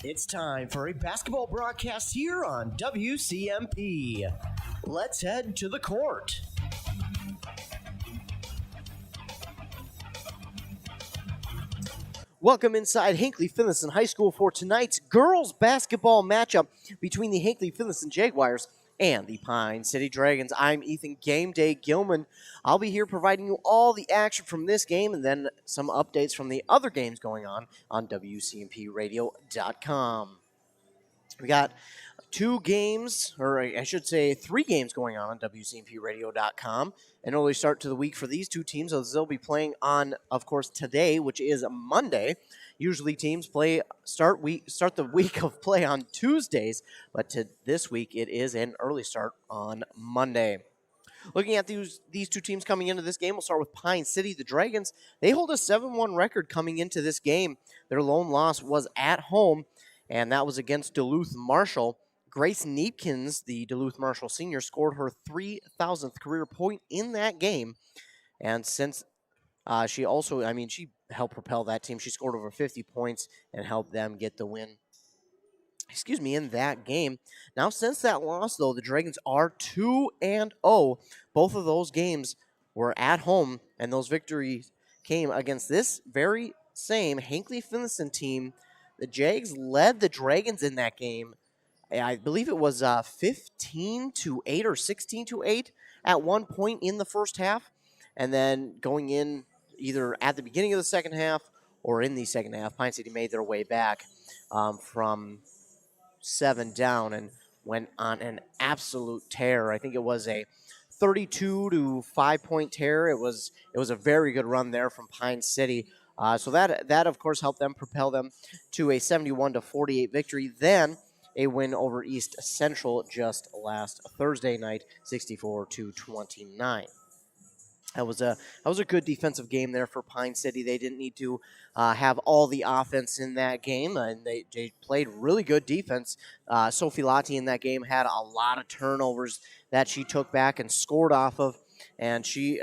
It's time for a basketball broadcast here on WCMP. Let's head to the court. Welcome inside Hinckley-Finlayson High School for tonight's girls basketball matchup between the Hinckley-Finlayson Jaguars and the Pine City Dragons. I'm Ethan Game Day Gilman. I'll be here providing you all the action from this game and then some updates from the other games going on WCMPradio.com. We got two games, or I should say 3 games going on WCMPradio.com. An early start to the week for these two teams, as they'll be playing on, of course, today, which is Monday. Usually teams start the week of play on Tuesdays, but this week it is an early start on Monday. Looking at these two teams coming into this game, we'll start with Pine City. The Dragons, they hold a 7-1 record coming into this game. Their lone loss was at home, and that was against Duluth Marshall. Grace Neepkins, the Duluth Marshall senior, scored her 3,000th career point in that game. And since she helped propel that team. She scored over 50 points and helped them get the win. In that game. Now, since that loss, though, the Dragons are 2-0. Both of those games were at home, and those victories came against this very same Hinckley-Finlayson team. The Jags led the Dragons in that game. I believe it was 15-8 or 16-8 at one point in the first half. And then going in either at the beginning of the second half or in the second half, Pine City made their way back from 7 down and went on an absolute tear. I think it was a 32 to 5-point tear. It was a very good run there from Pine City. So that of course helped them propel them to a 71 to 48 victory. Then a win over East Central just last Thursday night, 64 to 29. That was a good defensive game there for Pine City. They didn't need to have all the offense in that game, and they played really good defense. Sophie Lotti in that game had a lot of turnovers that she took back and scored off of, and she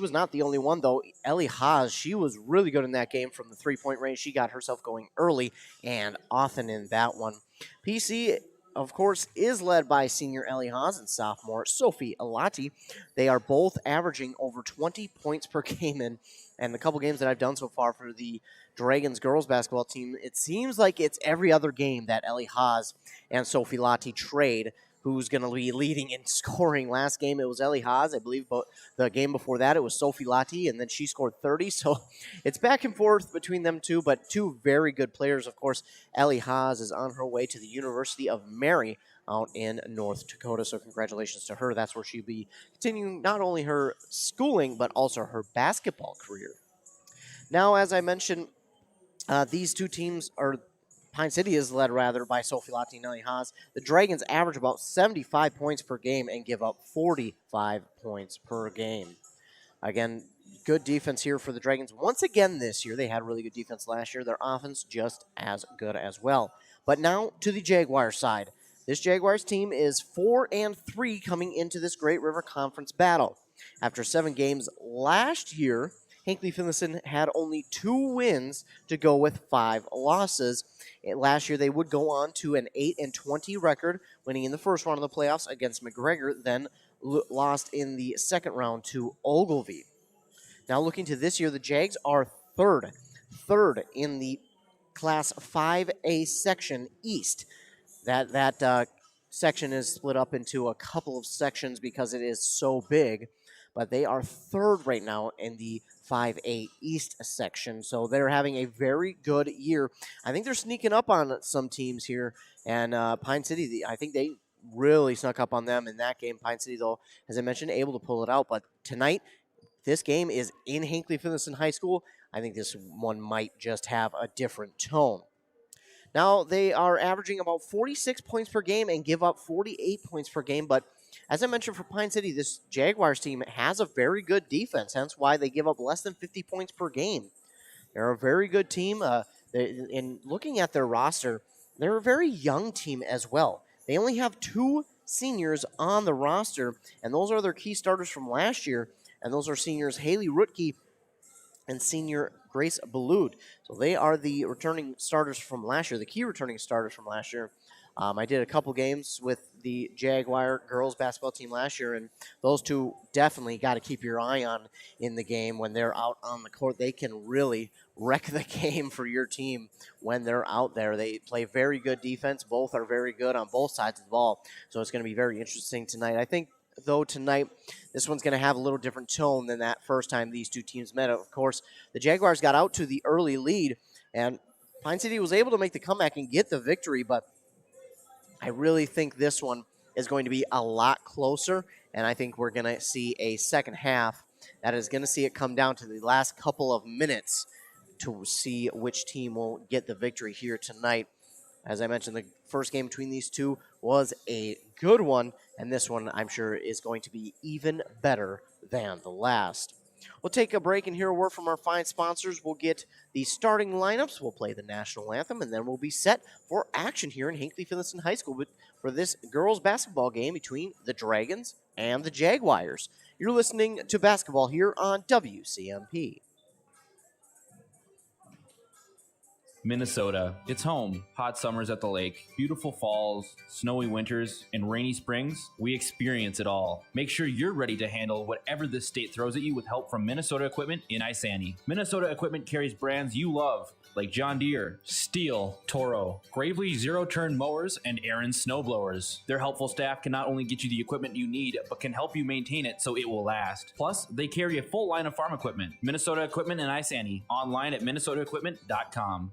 was not the only one, though. Ellie Haas, she was really good in that game from the three-point range. She got herself going early and often in that one. PC, of course, is led by senior Ellie Haas and sophomore Sophie Lotti. They are both averaging over 20 points per game, and the couple games that I've done so far for the Dragons girls basketball team, it seems like it's every other game that Ellie Haas and Sophie Lotti trade who's going to be leading in scoring. Last game, it was Ellie Haas. I believe the game before that, it was Sophie Lotti, and then she scored 30. So it's back and forth between them two, but two very good players. Of course, Ellie Haas is on her way to the University of Mary out in North Dakota, so congratulations to her. That's where she'll be continuing not only her schooling, but also her basketball career. Now, as I mentioned, these two teams are Pine City is led, by Sophie Lotti and Ellie Haas. The Dragons average about 75 points per game and give up 45 points per game. Again, good defense here for the Dragons. Once again this year, they had really good defense last year. Their offense just as good as well. But now to the Jaguars side. This Jaguars team is 4-3 coming into this Great River Conference battle. After 7 games last year, Hinckley-Finlayson had only 2 wins to go with 5 losses. Last year, they would go on to an 8-20 record, winning in the first round of the playoffs against McGregor, then lost in the second round to Ogilvie. Now, looking to this year, the Jags are third in the Class 5A section East. That section is split up into a couple of sections because it is so big, but they are third right now in the 5A East section, so they're having a very good year. I think they're sneaking up on some teams here, and Pine City, I think they really snuck up on them in that game. Pine City, though, as I mentioned, able to pull it out, but tonight, this game is in Hinckley-Finlayson High School. I think this one might just have a different tone. Now, they are averaging about 46 points per game and give up 48 points per game, but as I mentioned for Pine City, this Jaguars team has a very good defense, hence why they give up less than 50 points per game. They're a very good team. In looking at their roster, they're a very young team as well. They only have 2 seniors on the roster, and those are their key starters from last year, and those are seniors Haley Rutke and senior Grace Ballud. So they are the returning starters from last year, the key returning starters from last year. I did a couple games with the Jaguar girls basketball team last year, and those two definitely got to keep your eye on in the game when they're out on the court. They can really wreck the game for your team when they're out there. They play very good defense. Both are very good on both sides of the ball, so it's going to be very interesting tonight. I think, though, tonight this one's going to have a little different tone than that first time these two teams met. Of course, the Jaguars got out to the early lead, and Pine City was able to make the comeback and get the victory, but I really think this one is going to be a lot closer, and I think we're going to see a second half that is going to see it come down to the last couple of minutes to see which team will get the victory here tonight. As I mentioned, the first game between these two was a good one, and this one, I'm sure, is going to be even better than the last. We'll take a break and hear a word from our fine sponsors. We'll get the starting lineups. We'll play the national anthem, and then we'll be set for action here in Hinckley-Finlayson High School for this girls' basketball game between the Dragons and the Jaguars. You're listening to basketball here on WCMP. Minnesota, it's home. Hot summers at the lake, beautiful falls, snowy winters, and rainy springs. We experience it all. Make sure you're ready to handle whatever this state throws at you with help from Minnesota Equipment in Isani. Minnesota Equipment carries brands you love, like John Deere, Steel, Toro, Gravely zero-turn mowers, and Aaron snowblowers. Their helpful staff can not only get you the equipment you need, but can help you maintain it so it will last. Plus, they carry a full line of farm equipment. Minnesota Equipment in Isani. Online at minnesotaequipment.com.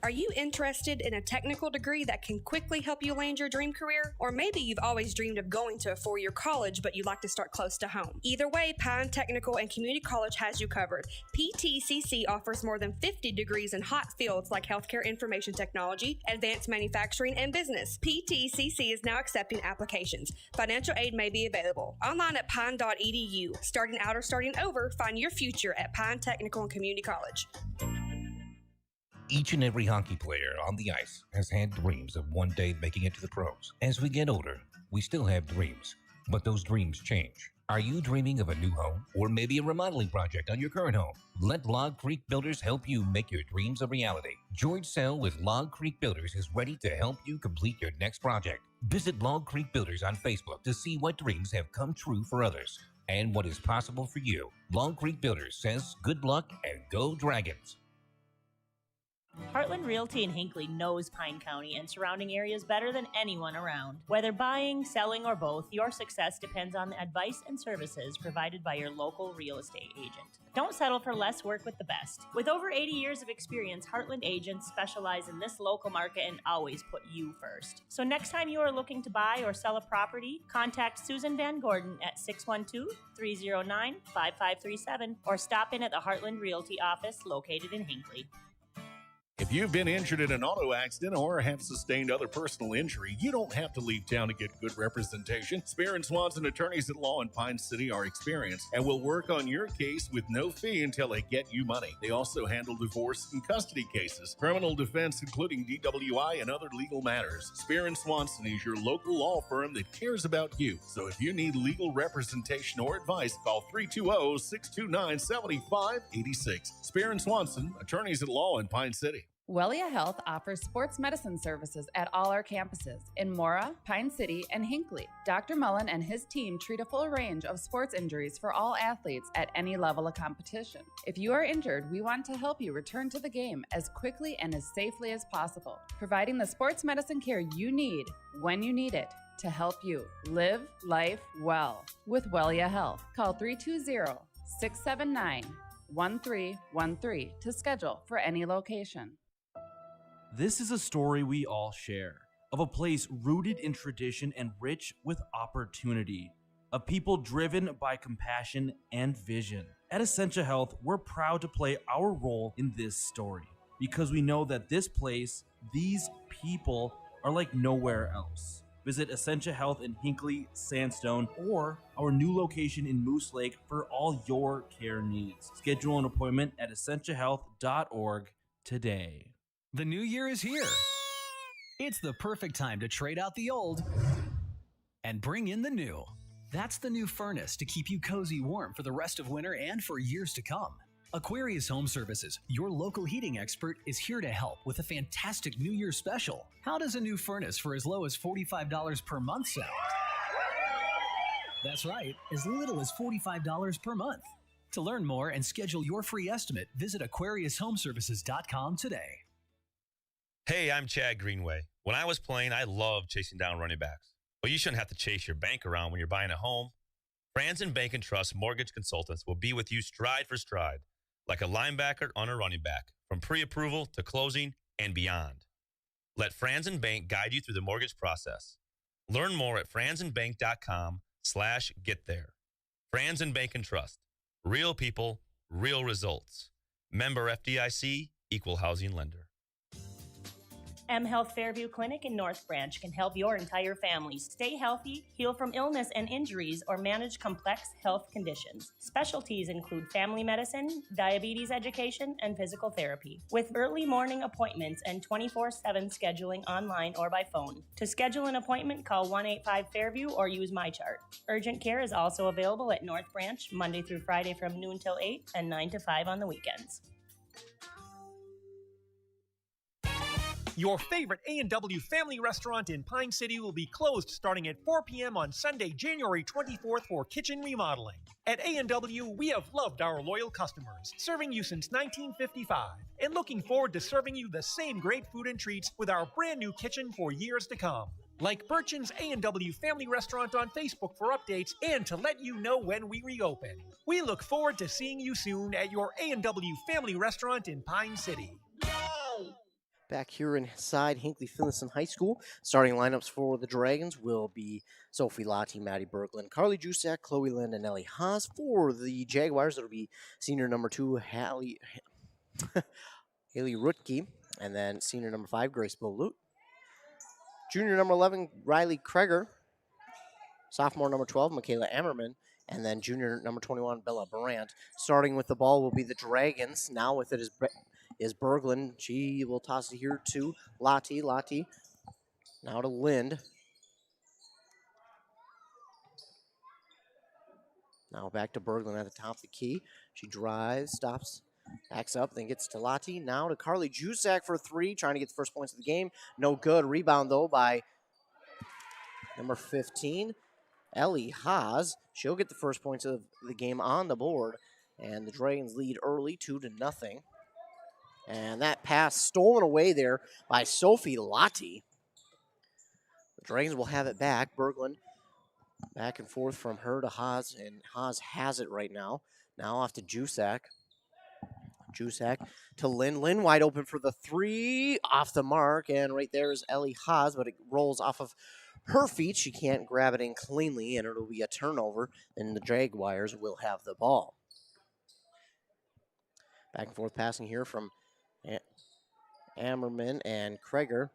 Are you interested in a technical degree that can quickly help you land your dream career? Or maybe you've always dreamed of going to a four-year college, but you'd like to start close to home. Either way, Pine Technical and Community College has you covered. PTCC offers more than 50 degrees in hot fields like healthcare information technology, advanced manufacturing, and business. PTCC is now accepting applications. Financial aid may be available. Online at pine.edu. Starting out or starting over, find your future at Pine Technical and Community College. Each and every hockey player on the ice has had dreams of one day making it to the pros. As we get older, we still have dreams, but those dreams change. Are you dreaming of a new home or maybe a remodeling project on your current home? Let Log Creek Builders help you make your dreams a reality. George Sell with Log Creek Builders is ready to help you complete your next project. Visit Log Creek Builders on Facebook to see what dreams have come true for others and what is possible for you. Log Creek Builders says good luck and go Dragons. Heartland Realty in Hinckley knows Pine County and surrounding areas better than anyone around. Whether buying, selling, or both, your success depends on the advice and services provided by your local real estate agent. Don't settle for less work with the best. With over 80 years of experience, Heartland agents specialize in this local market and always put you first. So next time you are looking to buy or sell a property, contact Susan Van Gordon at 612-309-5537 or stop in at the Heartland Realty office located in Hinckley. If you've been injured in an auto accident or have sustained other personal injury, you don't have to leave town to get good representation. Spear & Swanson attorneys at law in Pine City are experienced and will work on your case with no fee until they get you money. They also handle divorce and custody cases, criminal defense, including DWI and other legal matters. Spear & Swanson is your local law firm that cares about you. So if you need legal representation or advice, call 320-629-7586. Spear & Swanson, attorneys at law in Pine City. Wellia Health offers sports medicine services at all our campuses in Mora, Pine City, and Hinckley. Dr. Mullen and his team treat a full range of sports injuries for all athletes at any level of competition. If you are injured, we want to help you return to the game as quickly and as safely as possible, providing the sports medicine care you need when you need it to help you live life well. With Wellia Health, call 320-679-1313 to schedule for any location. This is a story we all share, of a place rooted in tradition and rich with opportunity, of people driven by compassion and vision. At Essentia Health, we're proud to play our role in this story because we know that this place, these people, are like nowhere else. Visit Essentia Health in Hinckley, Sandstone, or our new location in Moose Lake for all your care needs. Schedule an appointment at essentiahealth.org today. The new year is here. It's the perfect time to trade out the old and bring in the new. That's the new furnace to keep you cozy warm for the rest of winter and for years to come. Aquarius Home Services, your local heating expert, is here to help with a fantastic New Year special. How does a new furnace for as low as $45 per month sound? That's right, as little as $45 per month. To learn more and schedule your free estimate, visit AquariusHomeservices.com today. Hey, I'm Chad Greenway. When I was playing, I loved chasing down running backs. But you shouldn't have to chase your bank around when you're buying a home. Franzen Bank and Trust Mortgage Consultants will be with you stride for stride, like a linebacker on a running back, from pre-approval to closing and beyond. Let Franzen Bank guide you through the mortgage process. Learn more at franzenbank.com/get there. Franzen Bank and Trust. Real people, real results. Member FDIC, Equal Housing Lender. M Health Fairview Clinic in North Branch can help your entire family stay healthy, heal from illness and injuries, or manage complex health conditions. Specialties include family medicine, diabetes education, and physical therapy, with early morning appointments and 24/7 scheduling online or by phone. To schedule an appointment, call 185-FAIRVIEW or use MyChart. Urgent care is also available at North Branch Monday through Friday from noon till 8 and 9 to 5 on the weekends. Your favorite A&W family restaurant in Pine City will be closed starting at 4 p.m. on Sunday, January 24th for kitchen remodeling. At A&W, we have loved our loyal customers, serving you since 1955, and looking forward to serving you the same great food and treats with our brand new kitchen for years to come. Like Burchin's A&W Family Restaurant on Facebook for updates and to let you know when we reopen. We look forward to seeing you soon at your A&W Family Restaurant in Pine City. Back here inside Hinckley-Finlayson High School, starting lineups for the Dragons will be Sophie Lottie, Maddie Berglund, Carly Jusak, Chloe Lind, and Ellie Haas. For the Jaguars, it'll be senior number 2, Haley Rutke, and then senior number 5, Grace Bolut. Junior number 11, Riley Kreger. Sophomore number 12, Michaela Ammerman. And then junior number 21, Bella Brandt. Starting with the ball will be the Dragons. Now with it is Berglund. She will toss it here to Lottie. Lottie now to Lind. Now back to Berglund at the top of the key. She drives, stops, backs up, then gets to Lottie. Now to Carly Jusak for 3, trying to get the first points of the game. No good. Rebound, though, by number 15, Ellie Haas. She'll get the first points of the game on the board. And the Dragons lead early, 2-0. And that pass stolen away there by Sophie Lottie. The Dragons will have it back. Berglund back and forth from her to Haas, and Haas has it right now. Now off to Jusak. Jusak to Lynn. Lynn wide open for the 3, off the mark, and right there is Ellie Haas, but it rolls off of her feet. She can't grab it in cleanly, and it'll be a turnover, and the Jaguars will have the ball. Back and forth passing here from Ammerman and Kreger.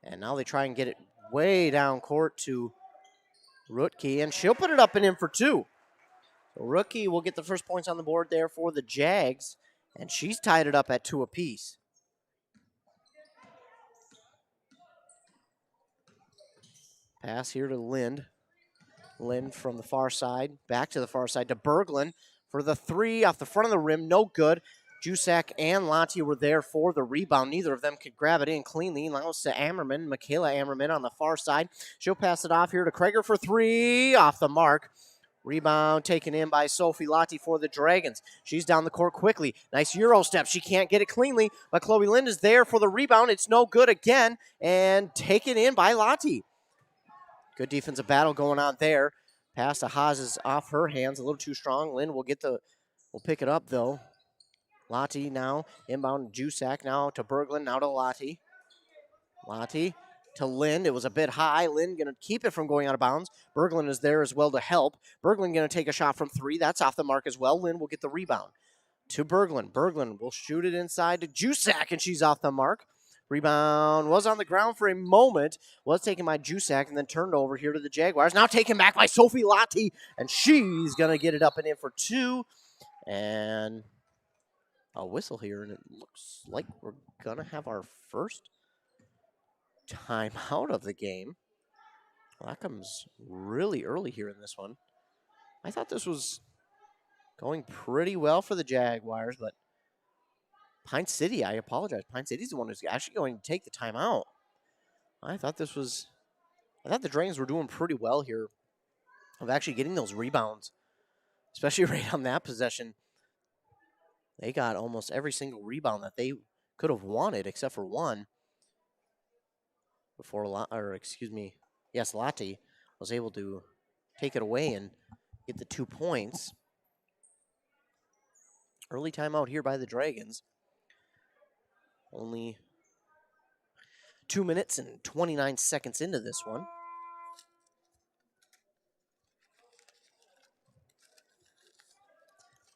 And now they try and get it way down court to Rutke, and she'll put it up and in for 2. So Rutke will get the first points on the board there for the Jags, and she's tied it up at 2 apiece. Pass here to Lind. Lind from the far side, back to the far side to Berglund for the 3 off the front of the rim, no good. Jusak and Lottie were there for the rebound. Neither of them could grab it in cleanly. Now it's to Ammerman, Michaela Ammerman on the far side. She'll pass it off here to Kreger for 3, off the mark. Rebound taken in by Sophie Lottie for the Dragons. She's down the court quickly. Nice Euro step. She can't get it cleanly, but Chloe Lind is there for the rebound. It's no good again, and taken in by Lottie. Good defensive battle going on there. Pass to Haas is off her hands, a little too strong. Lind will pick it up though. Lottie now inbound to Jusak, now to Berglund, now to Lottie. Lottie to Lind. It was a bit high. Lind going to keep it from going out of bounds. Berglund is there as well to help. Berglund going to take a shot from 3. That's off the mark as well. Lind will get the rebound to Berglund. Berglund will shoot it inside to Jusak, and she's off the mark. Rebound was on the ground for a moment, was taken by Jusak, and then turned over here to the Jaguars. Now taken back by Sophie Lottie, and she's going to get it up and in for 2. And a whistle here, and it looks like we're going to have our first time out of the game. Well, that comes really early here in this one. I thought this was going pretty well for the Jaguars, but Pine City, I apologize. Pine City's the one who's actually going to take the timeout. I thought the Dragons were doing pretty well here of actually getting those rebounds, especially right on that possession. They got almost every single rebound that they could have wanted except for one before, Lati was able to take it away and get the 2 points. Early timeout here by the Dragons. Only 2 minutes and 29 seconds into this one.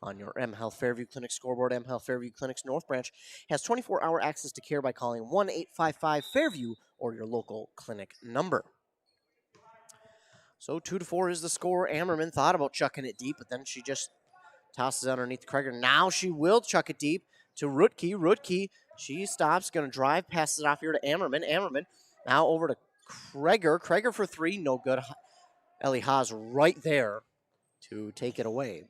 On your M Health Fairview Clinic scoreboard, M Health Fairview Clinic's North Branch has 24-hour access to care by calling 1-855-FAIRVIEW or your local clinic number. So 2-4 is the score. Ammerman thought about chucking it deep, but then she just tosses it underneath Kreger. Now she will chuck it deep to Rutke. Rutke, she stops, going to drive, passes it off here to Ammerman. Ammerman now over to Kreger. Kreger for three, no good. Ellie Haas right there to take it away.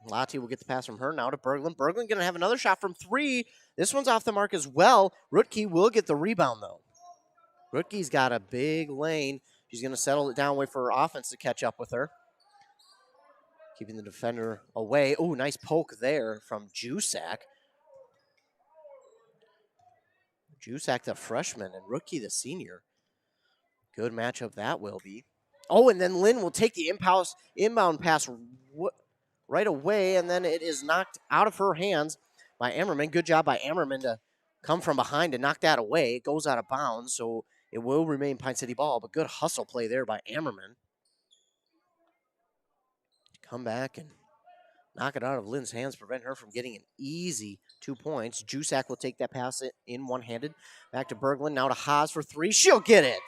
Lati will get the pass from her now to Berglund. Berglund going to have another shot from three. This one's off the mark as well. Rutke will get the rebound, though. Rutke's got a big lane. She's going to settle it down, wait for her offense to catch up with her. Keeping the defender away. Oh, nice poke there from Jusak. Jusak, the freshman, and Rutke, the senior. Good matchup that will be. Oh, and then Lynn will take the inbound pass right away, and then it is knocked out of her hands by Ammerman. Good job by Ammerman to come from behind and knock that away. It goes out of bounds, so it will remain Pine City ball, but good hustle play there by Ammerman. Come back and knock it out of Lynn's hands, prevent her from getting an easy 2 points. Jusak will take that pass in one-handed. Back to Berglund, now to Haas for three. She'll get it.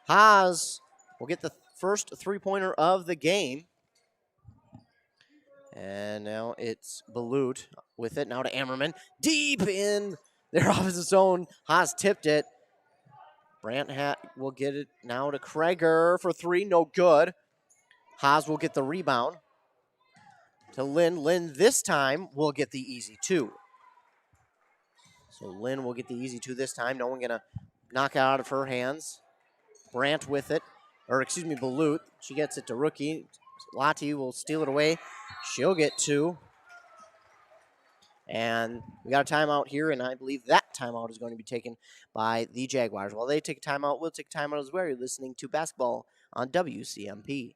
Haas will get the first three-pointer of the game. And now it's Balut with it. Now to Ammerman. Deep in their opposite zone. Haas tipped it. Brandt will get it now to Kreger for three. No good. Haas will get the rebound. To Lynn. Lynn this time will get the easy two. So Lynn will get the easy two this time. No one going to knock it out of her hands. Brandt with it. Balut. She gets it to Rookie. Lati will steal it away. She'll get two. And we got a timeout here, and I believe that timeout is going to be taken by the Jaguars. While they take a timeout, we'll take a timeout as well. You're listening to basketball on WCMP.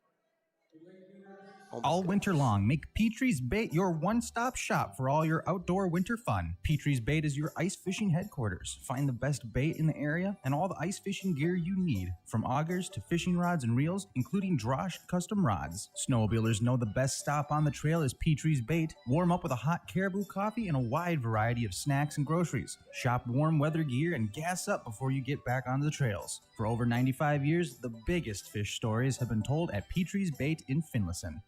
All winter long, make Petrie's Bait your one-stop shop for all your outdoor winter fun. Petrie's Bait is your ice fishing headquarters. Find the best bait in the area and all the ice fishing gear you need, from augers to fishing rods and reels, including Drosh custom rods. Snowmobilers know the best stop on the trail is Petrie's Bait. Warm up with a hot caribou coffee and a wide variety of snacks and groceries. Shop warm weather gear and gas up before you get back onto the trails. For over 95 years, the biggest fish stories have been told at Petrie's Bait in Finlayson.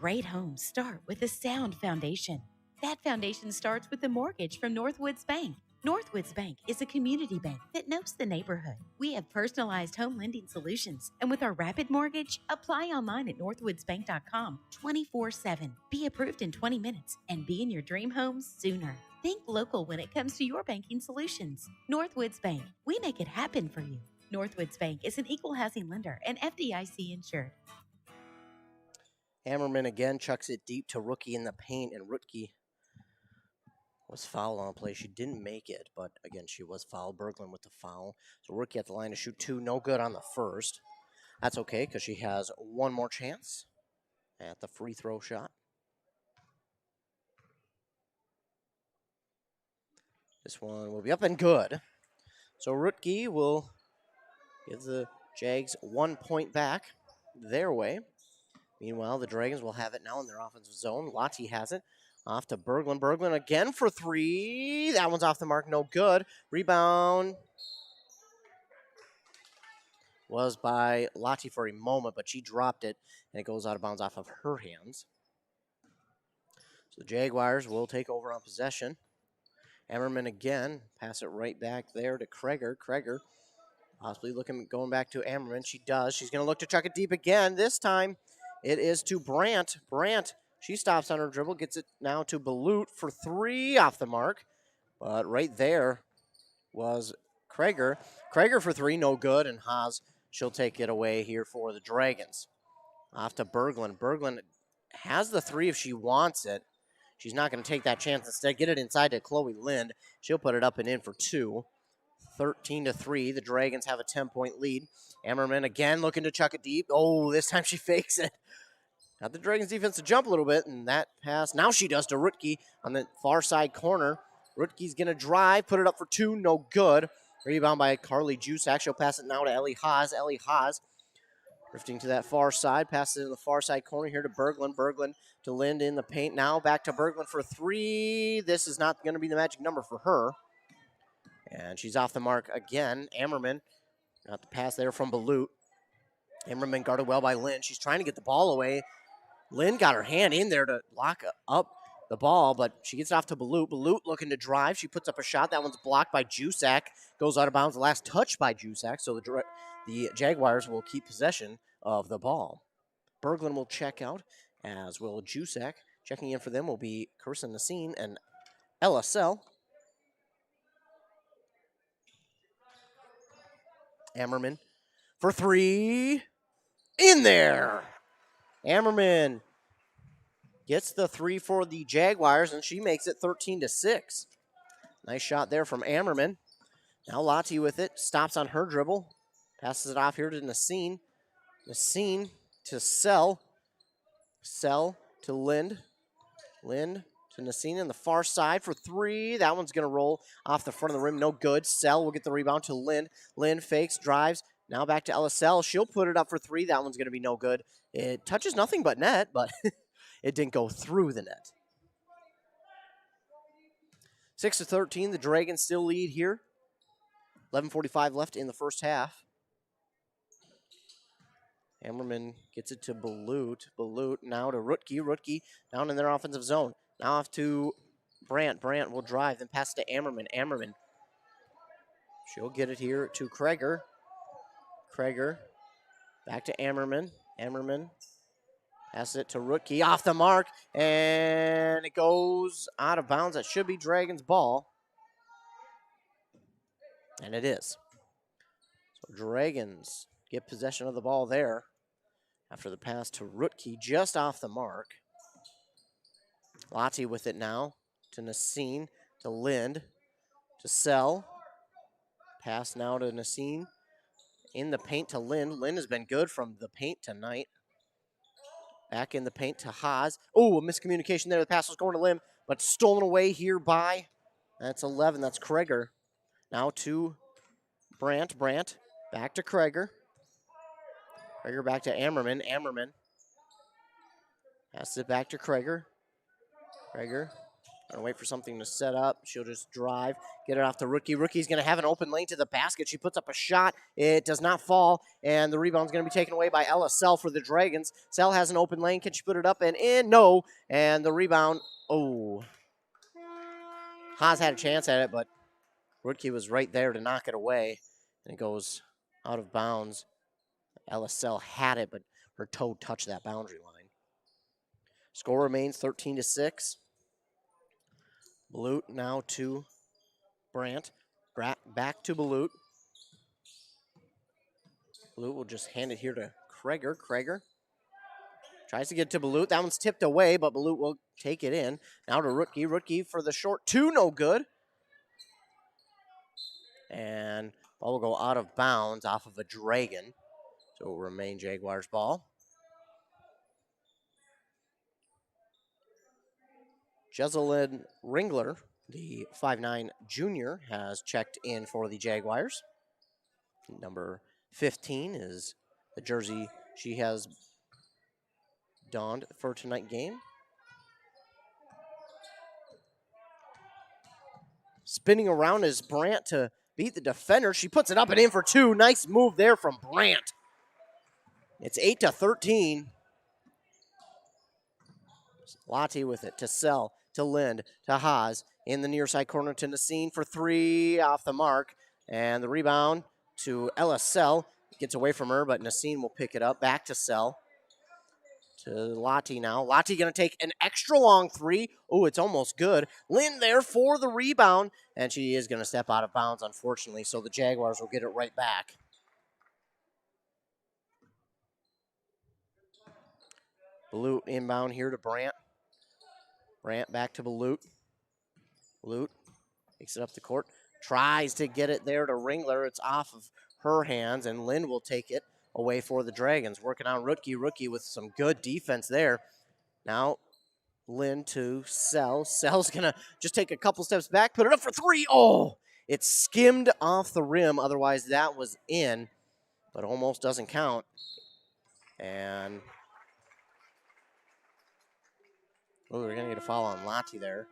Great homes start with a sound foundation. That foundation starts with a mortgage from Northwoods Bank. Northwoods Bank is a community bank that knows the neighborhood. We have personalized home lending solutions, and with our rapid mortgage, apply online at northwoodsbank.com 24/7. Be approved in 20 minutes and be in your dream home sooner. Think local when it comes to your banking solutions. Northwoods Bank, we make it happen for you. Northwoods Bank is an equal housing lender and FDIC insured. Hammerman again chucks it deep to Rookie in the paint, and Rutke was fouled on a play. She didn't make it, but again, she was fouled. Berglund with the foul. So Rookie at the line to shoot two. No good on the first. That's okay, because she has one more chance at the free throw shot. This one will be up and good. So Rutke will give the Jags 1 point back their way. Meanwhile, the Dragons will have it now in their offensive zone. Lati has it. Off to Berglund. Berglund again for three. That one's off the mark. No good. Rebound was by Lati for a moment, but she dropped it, and it goes out of bounds off of her hands. So the Jaguars will take over on possession. Emmerman again. Pass it right back there to Kreger. Kreger possibly going back to Emmerman. She does. She's going to look to chuck it deep again. This time, it is to Brandt. Brandt She stops on her dribble, gets it now to Balut for 3 off the mark. But right there was Krager. Krager for 3, no good, and Haas, she'll take it away here for the Dragons. Off to Berglund. Berglund has the 3 if she wants it. She's not going to take that chance. Instead, get it inside to Chloe Lind. She'll put it up and in for 2. 13-3. The Dragons have a 10-point lead. Ammerman again looking to chuck it deep. Oh, this time she fakes it. Got the Dragons defense to jump a little bit, and that pass, now she does to Rutke on the far side corner. Rutke's going to drive, put it up for 2, no good. Rebound by Carly Jusak. She'll pass it now to Ellie Haas. Ellie Haas drifting to that far side, passes it in the far side corner here to Berglund. Berglund to Lind in the paint now. Back to Berglund for 3. This is not going to be the magic number for her. And she's off the mark again. Ammerman got the pass there from Balut. Ammerman guarded well by Lind. She's trying to get the ball away. Lind got her hand in there to lock up the ball, but she gets off to Balut. Balut looking to drive. She puts up a shot. That one's blocked by Jusak. Goes out of bounds. The last touch by Jusak, so the Jaguars will keep possession of the ball. Berglund will check out, as will Jusak. Checking in for them will be Carissa Nassine and Ella Sell. Ammerman for 3. In there! Ammerman gets the 3 for the Jaguars, and she makes it 13-6. Nice shot there from Ammerman. Now Lottie with it. Stops on her dribble. Passes it off here to Nassine. Nassine to Sell. Sell to Lind. Lind to Nassine on the far side for 3. That one's going to roll off the front of the rim. No good. Sell will get the rebound to Lind. Lind fakes, drives. Now back to Ella Sell. She'll put it up for 3. That one's going to be no good. It touches nothing but net, but it didn't go through the net. 6-13. The Dragons still lead here. 11:45 left in the first half. Ammerman gets it to Balut. Balut now to Rutke. Rutke down in their offensive zone. Now off to Brandt. Brandt will drive, then pass to Ammerman. Ammerman. She'll get it here to Krager. Krager back to Ammerman. Ammerman passes it to Rutke. Off the mark, and it goes out of bounds. That should be Dragons' ball. And it is. So Dragons get possession of the ball there after the pass to Rutke just off the mark. Lottie with it now to Nassine, to Lind, to Sell. Pass now to Nassine. In the paint to Lind. Lind has been good from the paint tonight. Back in the paint to Haas. Oh, a miscommunication there. The pass was going to Lim, but stolen away here by, that's 11. That's Krager. Now to Brandt. Brandt back to Krager. Krager back to Ammerman. Ammerman passes it back to Krager. Krager gonna wait for something to set up. She'll just drive, get it off to Rookie. Rookie's gonna have an open lane to the basket. She puts up a shot. It does not fall, and the rebound's gonna be taken away by Ella Sell for the Dragons. Sell has an open lane. Can she put it up and in? No. And the rebound, oh. Haas had a chance at it, but Rookie was right there to knock it away. And it goes out of bounds. Ella Sell had it, but her toe touched that boundary line. Score remains 13-6. Balut now to Brandt. Back to Balut. Balut will just hand it here to Krager. Krager tries to get to Balut. That one's tipped away, but Balut will take it in. Now to Rutke. Rutke for the short 2, no good. And ball will go out of bounds off of a Dragon. So it will remain Jaguars ball. Jezelyn Ringler, the 5'9" junior, has checked in for the Jaguars. Number 15 is the jersey she has donned for tonight's game. Spinning around is Brandt to beat the defender. She puts it up and in for 2. Nice move there from Brandt. It's 8-13. Lottie with it to Sell, to Lind, to Haas. In the near side corner to Nassine for 3, off the mark. And the rebound to Ella Sell. Gets away from her, but Nassine will pick it up. Back to Sell. To Lottie now. Lottie going to take an extra long three. Oh, it's almost good. Lynn there for the rebound, and she is going to step out of bounds, unfortunately, so the Jaguars will get it right back. Balut inbound here to Brandt. Brandt back to Balut. Balut takes it up the court. Tries to get it there to Ringler. It's off of her hands, and Lynn will take it away for the Dragons. Working on Rookie. Rookie with some good defense there. Now, Lynn to Sell. Sell's going to just take a couple steps back, put it up for three. Oh, it skimmed off the rim. Otherwise, that was in, but almost doesn't count. And, oh, we're going to get a foul on Lottie there.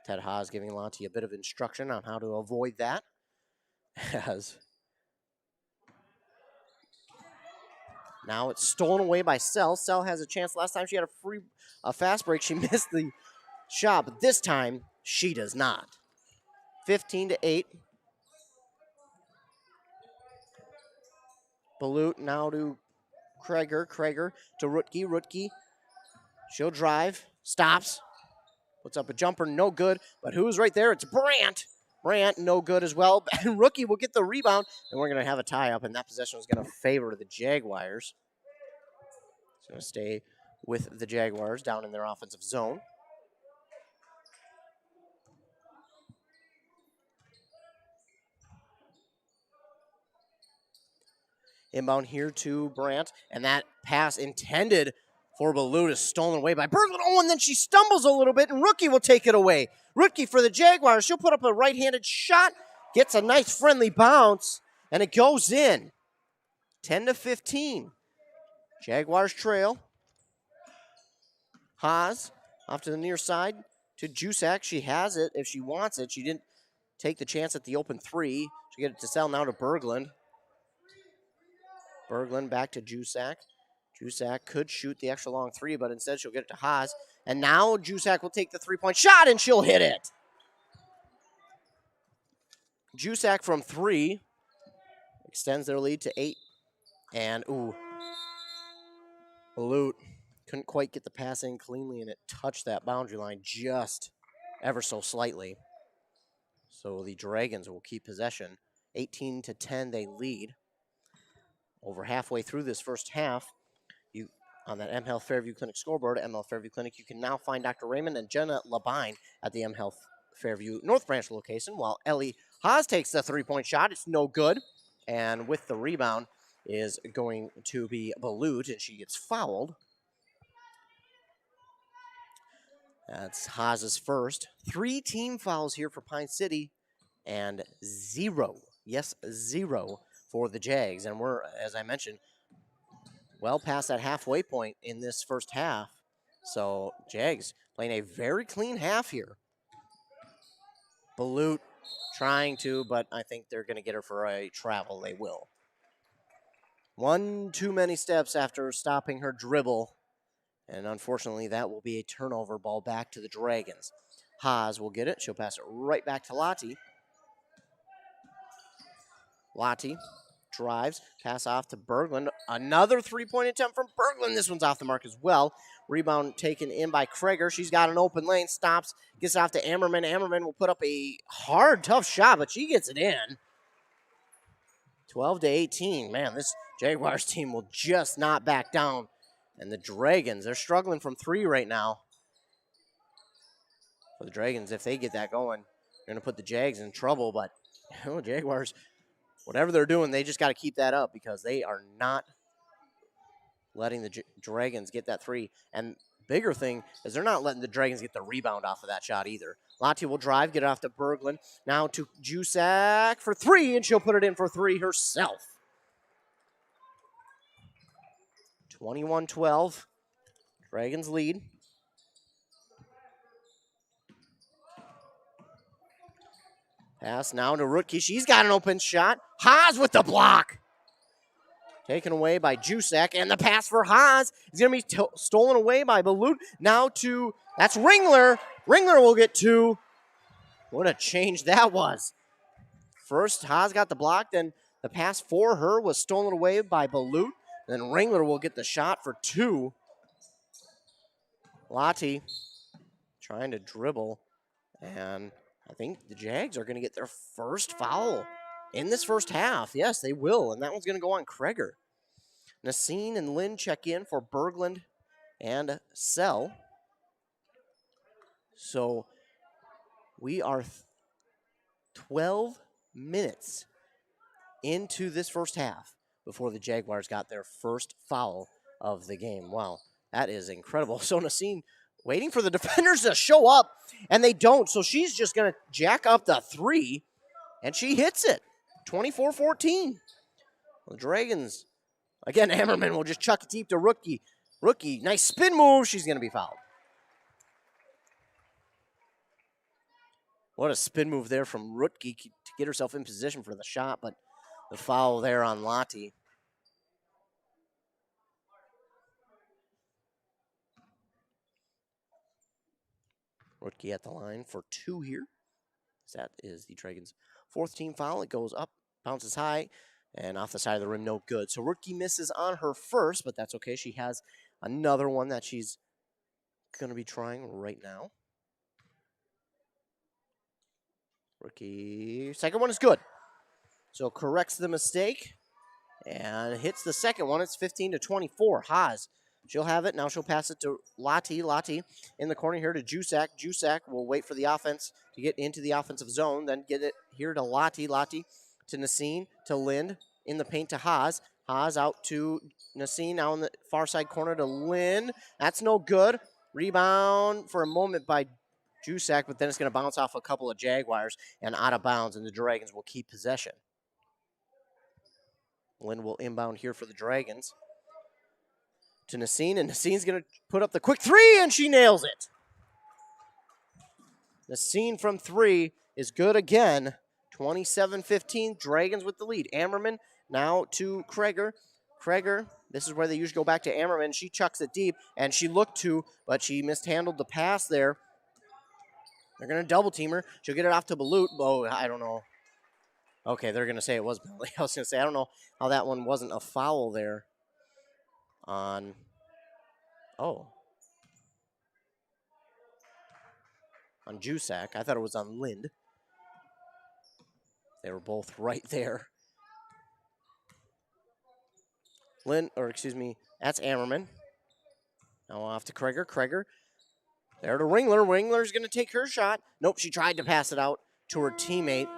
Ted Haas giving Lottie a bit of instruction on how to avoid that. As now it's stolen away by Sell. Sell has a chance. Last time she had a fast break. She missed the shot, but this time she does not. 15-8. Balut now to Krager. Krager to Rutke. Rutke, she'll drive. Stops. Puts up a jumper. No good. But who's right there? It's Brandt. Brandt, no good as well. And Rookie will get the rebound, and we're going to have a tie-up, and that possession is going to favor the Jaguars. It's going to stay with the Jaguars down in their offensive zone. Inbound here to Brandt, and that pass intended for Balut is stolen away by Berglund. Oh, and then she stumbles a little bit, and Rookie will take it away. Rookie for the Jaguars. She'll put up a right-handed shot, gets a nice friendly bounce, and it goes in. 10-15. Jaguars trail. Haas off to the near side to Jusak. She has it if she wants it. She didn't take the chance at the open three. She'll get it to Sell now to Berglund. Berglund back to Jusak. Jusak could shoot the extra long three, but instead she'll get it to Haas. And now Jusak will take the three-point shot, and she'll hit it. Jusak from three extends their lead to 8. And, ooh, Balut couldn't quite get the pass in cleanly, and it touched that boundary line just ever so slightly. So the Dragons will keep possession. 18-10, they lead. Over halfway through this first half, on that M Health Fairview Clinic scoreboard, M Health Fairview Clinic, you can now find Dr. Raymond and Jenna Labine at the M Health Fairview North Branch location, while Ellie Haas takes the three-point shot. It's no good. And with the rebound is going to be Balut, and she gets fouled. That's Haas's first. 3 team fouls here for Pine City, and 0 for the Jags. And we're, as I mentioned, well past that halfway point in this first half. So Jags playing a very clean half here. Balut trying to, but I think they're going to get her for a travel. They will. One too many steps after stopping her dribble. And unfortunately, that will be a turnover. Ball back to the Dragons. Haas will get it. She'll pass it right back to Lottie. Lottie drives, pass off to Berglund. Another three-point attempt from Berglund. This one's off the mark as well. Rebound taken in by Krager. She's got an open lane, stops, gets it off to Ammerman. Ammerman will put up a hard, tough shot, but she gets it in. 12-18. Man, this Jaguars team will just not back down. And the Dragons, they're struggling from three right now. For the Dragons, if they get that going, they're going to put the Jags in trouble. But Jaguars, whatever they're doing, they just got to keep that up because they are not letting the Dragons get that three. And bigger thing is they're not letting the Dragons get the rebound off of that shot either. Lottie will drive, get it off to Berglund. Now to Jusak for three, and she'll put it in for three herself. 21-12. Dragons lead. Pass now to Rutke. She's got an open shot. Haas with the block. Taken away by Jusak, and the pass for Haas is going to be stolen away by Balut. Now to, that's Ringler. Ringler will get two. What a change that was. First, Haas got the block, then The pass for her was stolen away by Balut. Then Ringler will get the shot for 2. Lottie trying to dribble. And I think the Jags are going to get their first foul in this first half. Yes, they will. And that one's going to go on Kreger. Nassine and Lynn check in for Berglund and Sell. So we are 12 minutes into this first half before the Jaguars got their first foul of the game. Wow, that is incredible. So Nassine waiting for the defenders to show up, and they don't. So she's just going to jack up the 3, and she hits it. 24-14. The Dragons, again, Ammerman will just chuck it deep to Rookie. Rookie, nice spin move. She's going to be fouled. What a spin move there from Rookie to get herself in position for the shot, but the foul there on Lottie. Rookie at the line for 2 here. That is the Dragons' 4th team foul. It goes up, bounces high, and off the side of the rim, no good. So Rookie misses on her first, but that's okay. She has another one that she's going to be trying right now. Rookie, second one is good. So corrects the mistake and hits the second one. It's 15-24. Haas, she'll have it. Now she'll pass it to Lottie. Lottie in the corner here to Jusak. Jusak will wait for the offense to get into the offensive zone, then get it here to Lottie. Lottie to Nassine, to Lind, in the paint to Haas. Haas out to Nassine, now in the far side corner to Lind. That's no good. Rebound for a moment by Jusak, but then it's going to bounce off a couple of Jaguars and out of bounds, and the Dragons will keep possession. Lind will inbound here for the Dragons to Nassine, and Nassine's going to put up the quick 3, and she nails it. Nassine from 3 is good again. 27-15, Dragons with the lead. Ammerman now to Kreger. Kreger, this is where they usually go back to Ammerman. She chucks it deep, and she looked to, but she mishandled the pass there. They're going to double team her. She'll get it off to Balut. Oh, I don't know. Okay, they're going to say it was Billy. I was going to say, I don't know how that one wasn't a foul there on, on Jusak. I thought it was on Lind. They were both right there. That's Ammerman. Now off to Kreger. Kreger there to Ringler. Ringler's going to take her shot. Nope, she tried to pass it out to her teammate.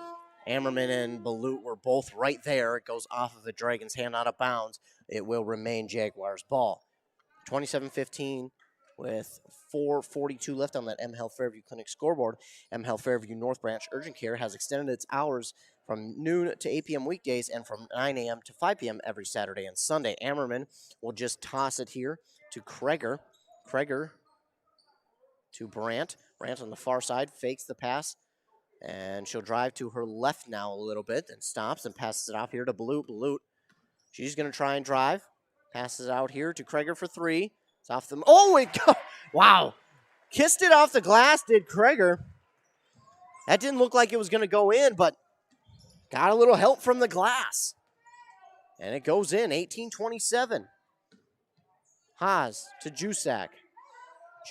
Ammerman and Balut were both right there. It goes off of the Dragons' hand out of bounds. It will remain Jaguars' ball. 27-15 with 4:42 left on that M Health Fairview Clinic scoreboard. M Health Fairview North Branch Urgent Care has extended its hours from noon to 8 p.m. weekdays and from 9 a.m. to 5 p.m. every Saturday and Sunday. Ammerman will just toss it here to Kreger. Kreger to Brandt. Brandt on the far side fakes the pass, and she'll drive to her left now a little bit, then stops and passes it off here to Balut. Balut, she's going to try and drive. Passes out here to Kreger for 3. It's off the... Oh, it go! Wow. Kissed it off the glass, did Kreger. That didn't look like it was going to go in, but got a little help from the glass. And it goes in, 18-27. Haas to Jusak.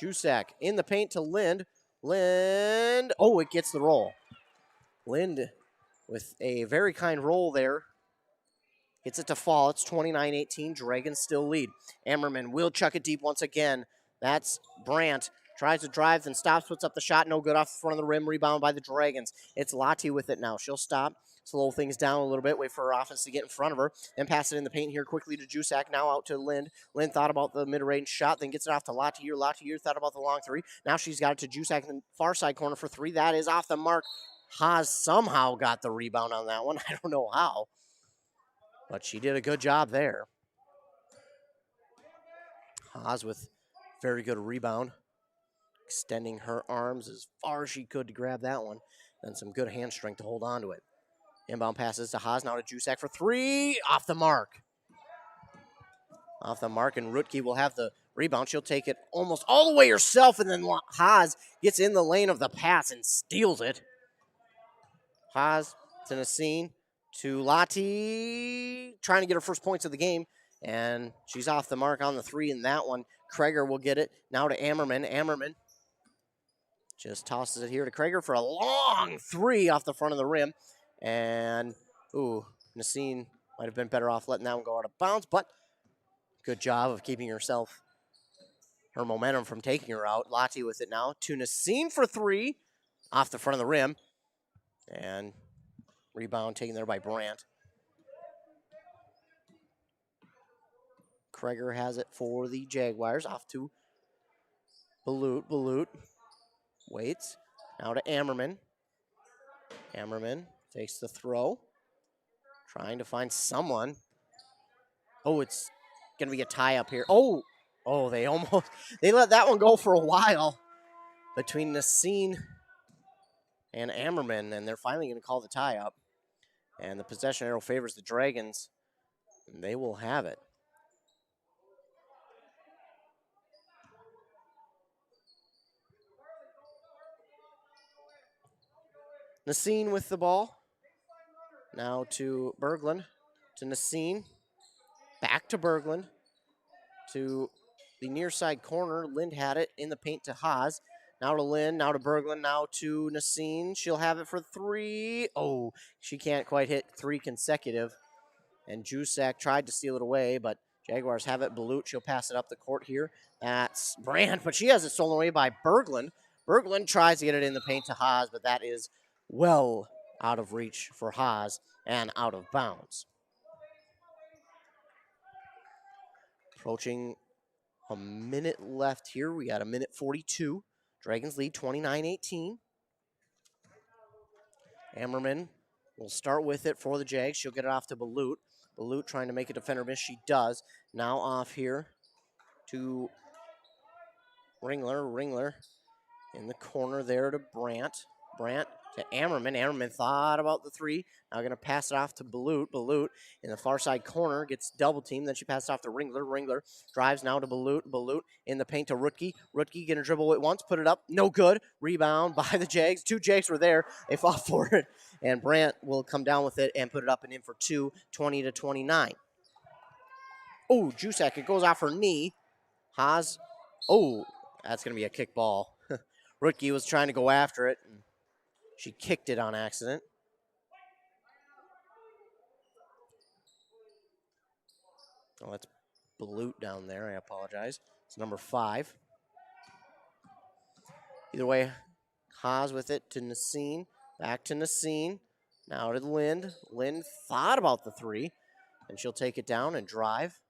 Jusak in the paint to Lind. Lind, oh, it gets the roll. Lind with a very kind roll there. Gets it to fall. It's 29-18. Dragons still lead. Ammerman will chuck it deep once again. That's Brandt. Tries to drive, then stops, puts up the shot. No good off the front of the rim. Rebound by the Dragons. It's Lottie with it now. She'll stop, slow things down a little bit, wait for her offense to get in front of her, then pass it in the paint here quickly to Jusak. Now out to Lind. Lind thought about the mid-range shot, then gets it off to Lottie. Lottie thought about the long 3. Now she's got it to Jusak in the far side corner for 3. That is off the mark. Haas somehow got the rebound on that one. I don't know how, but she did a good job there. Haas with very good rebound, extending her arms as far as she could to grab that one, and some good hand strength to hold on to it. Inbound passes to Haas, now to Jusak for 3, off the mark. Off the mark, and Rutke will have the rebound. She'll take it almost all the way herself, and then Haas gets in the lane of the pass and steals it. Haas to Nassine, to Lottie, trying to get her first points of the game, and she's off the mark on the 3 in that one. Kreger will get it now to Ammerman. Ammerman just tosses it here to Kreger for a long 3 off the front of the rim, and Nassim might have been better off letting that one go out of bounds, but good job of keeping her momentum from taking her out. Lottie with it now to Nassim for 3 off the front of the rim, and rebound taken there by Brandt. Kreger has it for the Jaguars. Off to Balut. Balut waits. Now to Ammerman. Ammerman takes the throw. Trying to find someone. Oh, it's going to be a tie up here. Oh, they let that one go for a while between Nassim and Ammerman, and they're finally going to call the tie up. And the possession arrow favors the Dragons, and they will have it. Nassim with the ball. Now to Berglund. To Nassim. Back to Berglund. To the near side corner. Lind had it in the paint to Haas. Now to Lind. Now to Berglund. Now to Nassim. She'll have it for 3. Oh, she can't quite hit 3 consecutive. And Jusak tried to steal it away, but Jaguars have it. Balut, she'll pass it up the court here. That's Brandt, but she has it stolen away by Berglund. Berglund tries to get it in the paint to Haas, but that is well out of reach for Haas and out of bounds. Approaching a minute left here. We got a minute 42. Dragons lead 29-18. Ammerman will start with it for the Jags. She'll get it off to Balut. Balut trying to make a defender miss. She does. Now off here to Ringler. Ringler in the corner there to Brandt. Brandt to Ammerman. Ammerman thought about the 3. Now going to pass it off to Balut. Balut in the far side corner gets double teamed. Then she passes off to Ringler. Ringler drives now to Balut. Balut in the paint to Rutke. Rutke going to dribble it once, put it up. No good. Rebound by the Jags. 2 Jags were there. They fought for it. And Brandt will come down with it and put it up and in for 2, 20-29. Oh, Jusak, it goes off her knee. Haas. Oh, that's going to be a kick ball. Rutke was trying to go after it. And she kicked it on accident. Oh, that's Balut down there. I apologize. It's number 5. Either way, Haas with it to Nassim. Back to Nassim. Now to Lind. Lind thought about the 3. And she'll take it down and drive.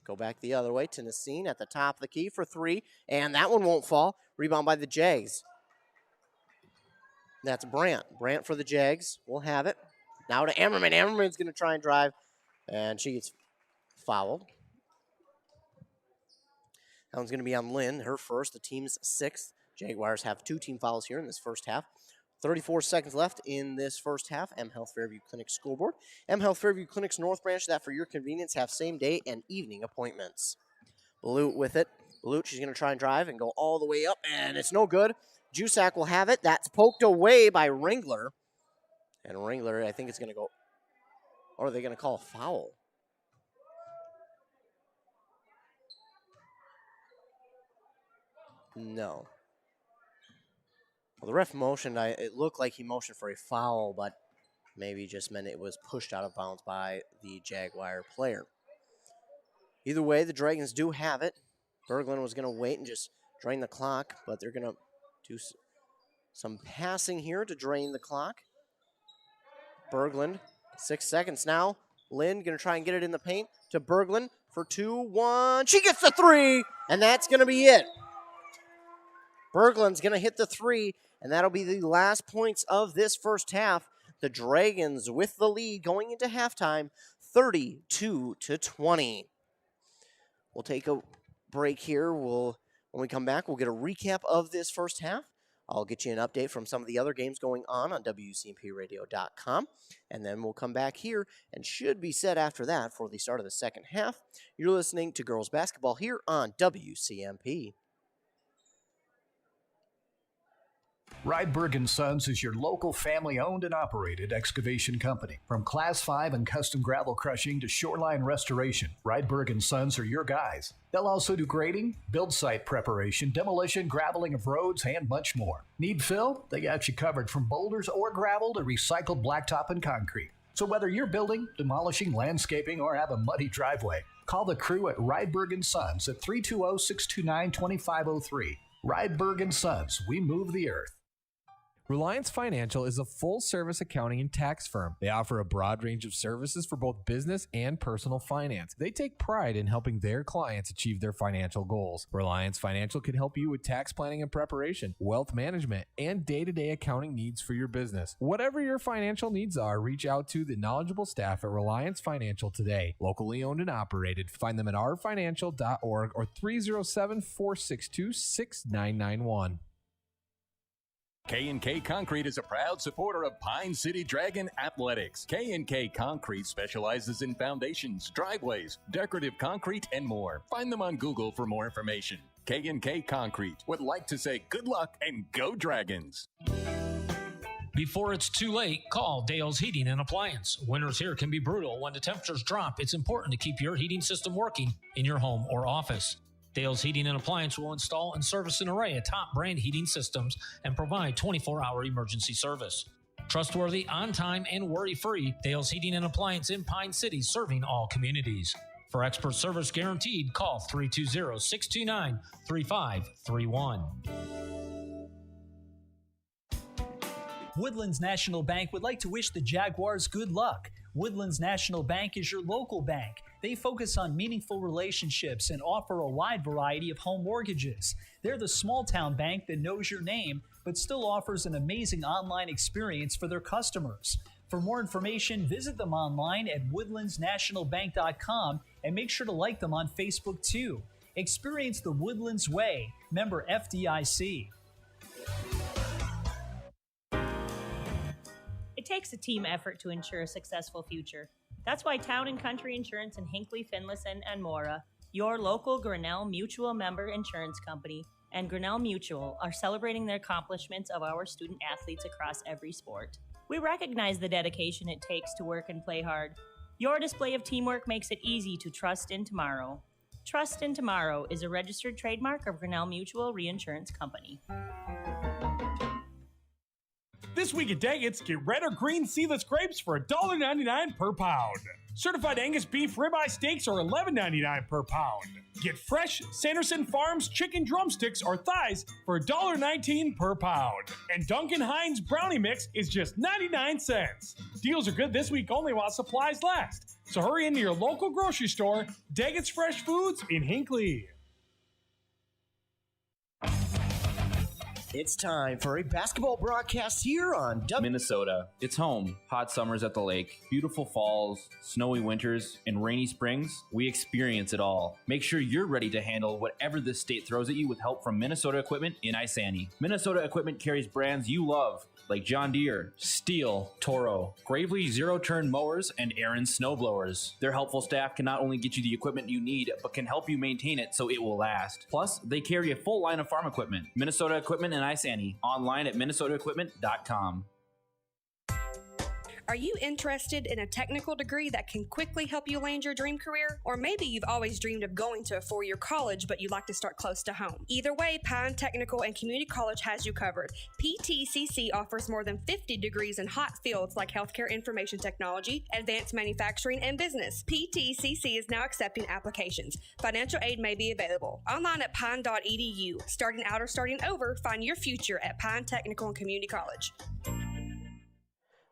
Go back the other way to Nassim at the top of the key for 3. And that one won't fall. Rebound by the Jags. That's Brandt. Brandt for the Jags. We'll have it. Now to Ammerman. Ammerman's going to try and drive. And she gets fouled. That one's going to be on Lind. Her first. The team's 6th. Jaguars have 2 team fouls here in this first half. 34 seconds left in this first half. M Health Fairview Clinic scoreboard. M Health Fairview Clinic's North Branch, that for your convenience, have same day and evening appointments. Balut with it. Balut, she's going to try and drive and go all the way up, and it's no good. Jusak will have it. That's poked away by Ringler. And Ringler, I think it's going to go, or are they going to call a foul? No. Well, the ref motioned, it looked like he motioned for a foul, but maybe just meant it was pushed out of bounds by the Jaguar player. Either way, the Dragons do have it. Berglund was going to wait and just drain the clock, but they're going to do some passing here to drain the clock. Berglund, 6 seconds now. Lind going to try and get it in the paint to Berglund for 2-1. She gets the 3, and that's going to be it. Berglund's going to hit the 3, and that'll be the last points of this first half. The Dragons with the lead going into halftime, 32-20. We'll take a break here. When we come back, we'll get a recap of this first half. I'll get you an update from some of the other games going on WCMPradio.com. And then we'll come back here and should be set after that for the start of the second half. You're listening to Girls Basketball here on WCMP. Rydberg & Sons is your local family-owned and operated excavation company. From Class 5 and custom gravel crushing to shoreline restoration, Rydberg & Sons are your guys. They'll also do grading, build site preparation, demolition, graveling of roads, and much more. Need fill? They got you covered from boulders or gravel to recycled blacktop and concrete. So whether you're building, demolishing, landscaping, or have a muddy driveway, call the crew at Rydberg & Sons at 320-629-2503. Rydberg & Sons, we move the earth. Reliance Financial is a full-service accounting and tax firm. They offer a broad range of services for both business and personal finance. They take pride in helping their clients achieve their financial goals. Reliance Financial can help you with tax planning and preparation, wealth management, and day-to-day accounting needs for your business. Whatever your financial needs are, reach out to the knowledgeable staff at Reliance Financial today. Locally owned and operated. Find them at rfinancial.org or 307-462-6991. K&K Concrete is a proud supporter of Pine City Dragon Athletics. K&K Concrete specializes in foundations, driveways, decorative concrete, and more. Find them on Google for more information. K&K Concrete would like to say good luck and go Dragons. Before it's too late, call Dale's Heating and Appliance. Winters here can be brutal. When the temperatures drop, it's important to keep your heating system working in your home or office. Dale's Heating and Appliance will install and service an array of top brand heating systems and provide 24-hour emergency service. Trustworthy, on-time, and worry-free, Dale's Heating and Appliance in Pine City, serving all communities. For expert service guaranteed, call 320-629-3531. Woodlands National Bank would like to wish the Jaguars good luck. Woodlands National Bank is your local bank. They focus on meaningful relationships and offer a wide variety of home mortgages. They're the small-town bank that knows your name, but still offers an amazing online experience for their customers. For more information, visit them online at woodlandsnationalbank.com and make sure to like them on Facebook too. Experience the Woodlands way. Member FDIC. It takes a team effort to ensure a successful future. That's why Town & Country Insurance in Hinckley-Finlayson and Mora, your local Grinnell Mutual member insurance company, and Grinnell Mutual are celebrating the accomplishments of our student athletes across every sport. We recognize the dedication it takes to work and play hard. Your display of teamwork makes it easy to trust in tomorrow. Trust in Tomorrow is a registered trademark of Grinnell Mutual Reinsurance Company. This week at Daggett's, get red or green seedless grapes for $1.99 per pound. Certified Angus beef ribeye steaks are $11.99 per pound. Get fresh Sanderson Farms chicken drumsticks or thighs for $1.19 per pound. And Duncan Hines brownie mix is just 99 cents. Deals are good this week only while supplies last. So hurry into your local grocery store, Daggett's Fresh Foods in Hinckley. It's time for a basketball broadcast here on Minnesota. It's home. Hot summers at the lake, beautiful falls, snowy winters, and rainy springs. We experience it all. Make sure you're ready to handle whatever this state throws at you with help from Minnesota Equipment in Isani. Minnesota Equipment carries brands you love, like John Deere, Steel, Toro, Gravely zero-turn mowers, and Aaron snowblowers. Their helpful staff can not only get you the equipment you need, but can help you maintain it so it will last. Plus, they carry a full line of farm equipment. Minnesota Equipment and Isani, online at minnesotaequipment.com. Are you interested in a technical degree that can quickly help you land your dream career? Or maybe you've always dreamed of going to a four-year college, but you'd like to start close to home. Either way, Pine Technical and Community College has you covered. PTCC offers more than 50 degrees in hot fields like healthcare information technology, advanced manufacturing, and business. PTCC is now accepting applications. Financial aid may be available. Online at pine.edu. Starting out or starting over, find your future at Pine Technical and Community College.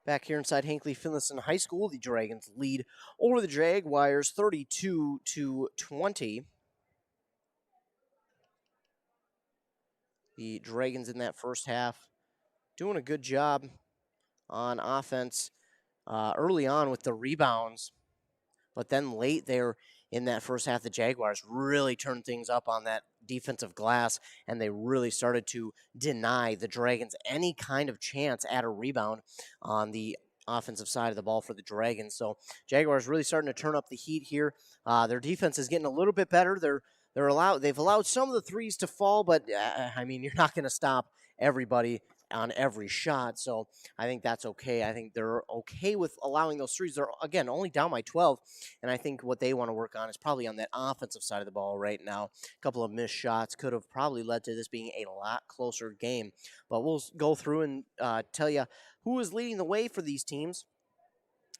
Back here inside Hinckley-Finlayson High School, the Dragons lead over the Jaguars 32-20. The Dragons in that first half doing a good job on offense early on with the rebounds. But then late there in that first half, the Jaguars really turned things up on that defensive glass, and they really started to deny the Dragons any kind of chance at a rebound on the offensive side of the ball for the Dragons. So Jaguars really starting to turn up the heat here. Their defense is getting a little bit better. They've allowed some of the threes to fall, but I mean, you're not going to stop everybody on every shot. So I think that's okay. I think they're okay with allowing those threes. They're, again, only down by 12. And I think what they want to work on is probably on that offensive side of the ball right now. A couple of missed shots could have probably led to this being a lot closer game. But we'll go through and tell you who is leading the way for these teams.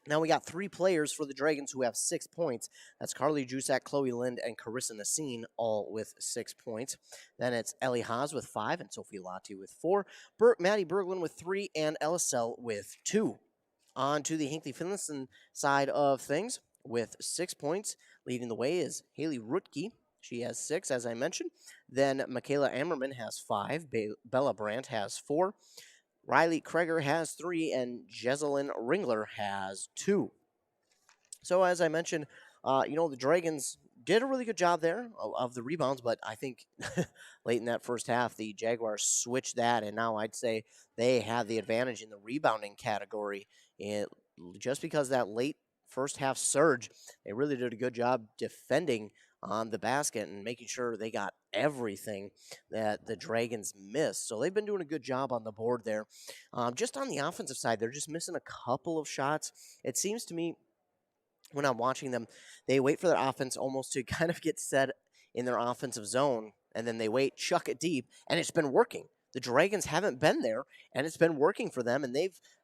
Now we got 3 players for the Dragons who have 6 points. That's Carly Jusak, Chloe Lind, and Carissa Nassine, all with 6 points. Then it's Ellie Haas with 5 and Sophie Lottie with 4. Maddie Berglund with 3 and Ellisell with 2. On to the Hinckley-Finlayson side of things with 6 points. Leading the way is Haley Rutke. She has 6, as I mentioned. Then Michaela Ammerman has 5. Bella Brandt has 4. Riley Kreger has 3, and Jezelyn Ringler has 2. So as I mentioned, the Dragons did a really good job there of the rebounds, but I think late in that first half, the Jaguars switched that, and now I'd say they have the advantage in the rebounding category. Just because that late first half surge, they really did a good job defending on the basket and making sure they got everything that the Dragons missed. So they've been doing a good job on the board there. Just on the offensive side, they're just missing a couple of shots. It seems to me when I'm watching them, they wait for their offense almost to kind of get set in their offensive zone, and then they wait, chuck it deep, and it's been working. The Dragons haven't been there, and it's been working for them, and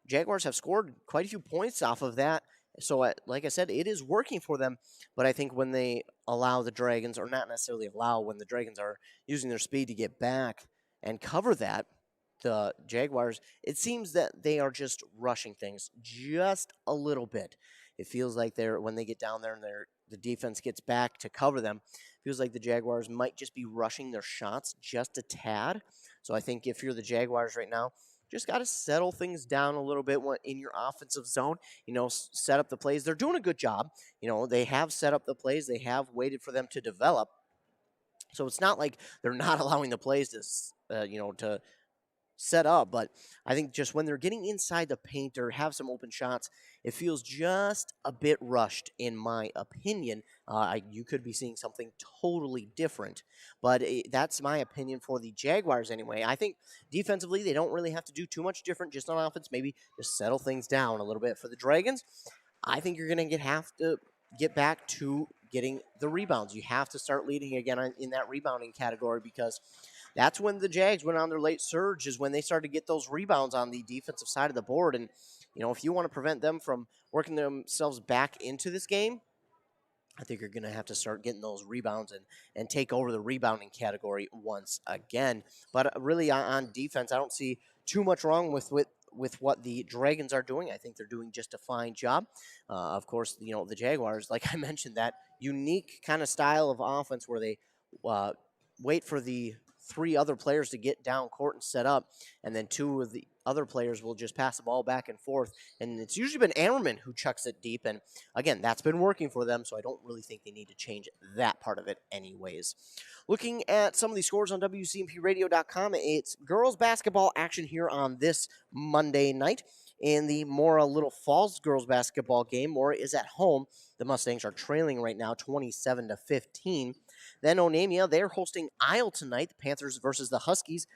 Jaguars have scored quite a few points off of that. So, like I said, it is working for them, but I think when they allow the Dragons, or not necessarily allow, when the Dragons are using their speed to get back and cover that, the Jaguars, it seems that they are just rushing things just a little bit. It feels like when they get down there and the defense gets back to cover them, it feels like the Jaguars might just be rushing their shots just a tad. So I think if you're the Jaguars right now, just got to settle things down a little bit in your offensive zone, set up the plays. They're doing a good job. They have set up the plays. They have waited for them to develop. So it's not like they're not allowing the plays to set up, but I think just when they're getting inside the paint or have some open shots, it feels just a bit rushed, in my opinion. You could be seeing something totally different, but that's my opinion for the Jaguars anyway. I think defensively, they don't really have to do too much different, just on offense, maybe just settle things down a little bit. For the Dragons, I think you're going to have to get back to getting the rebounds. You have to start leading again in that rebounding category, because that's when the Jags went on their late surge, is when they started to get those rebounds on the defensive side of the board. And, if you want to prevent them from working themselves back into this game, I think you're going to have to start getting those rebounds and take over the rebounding category once again. But really on defense, I don't see too much wrong with what the Dragons are doing. I think they're doing just a fine job. Of course, the Jaguars, like I mentioned, that unique kind of style of offense where they wait for the 3 other players to get down court and set up, and then 2 of the other players will just pass the ball back and forth. And it's usually been Ammerman who chucks it deep. And again, that's been working for them, so I don't really think they need to change that part of it anyways. Looking at some of these scores on WCMPradio.com, it's girls basketball action here on this Monday night. In the Mora Little Falls girls basketball game, Mora is at home. The Mustangs are trailing right now 27-15. Then Onamia, they're hosting Isle tonight, the Panthers versus the Huskies.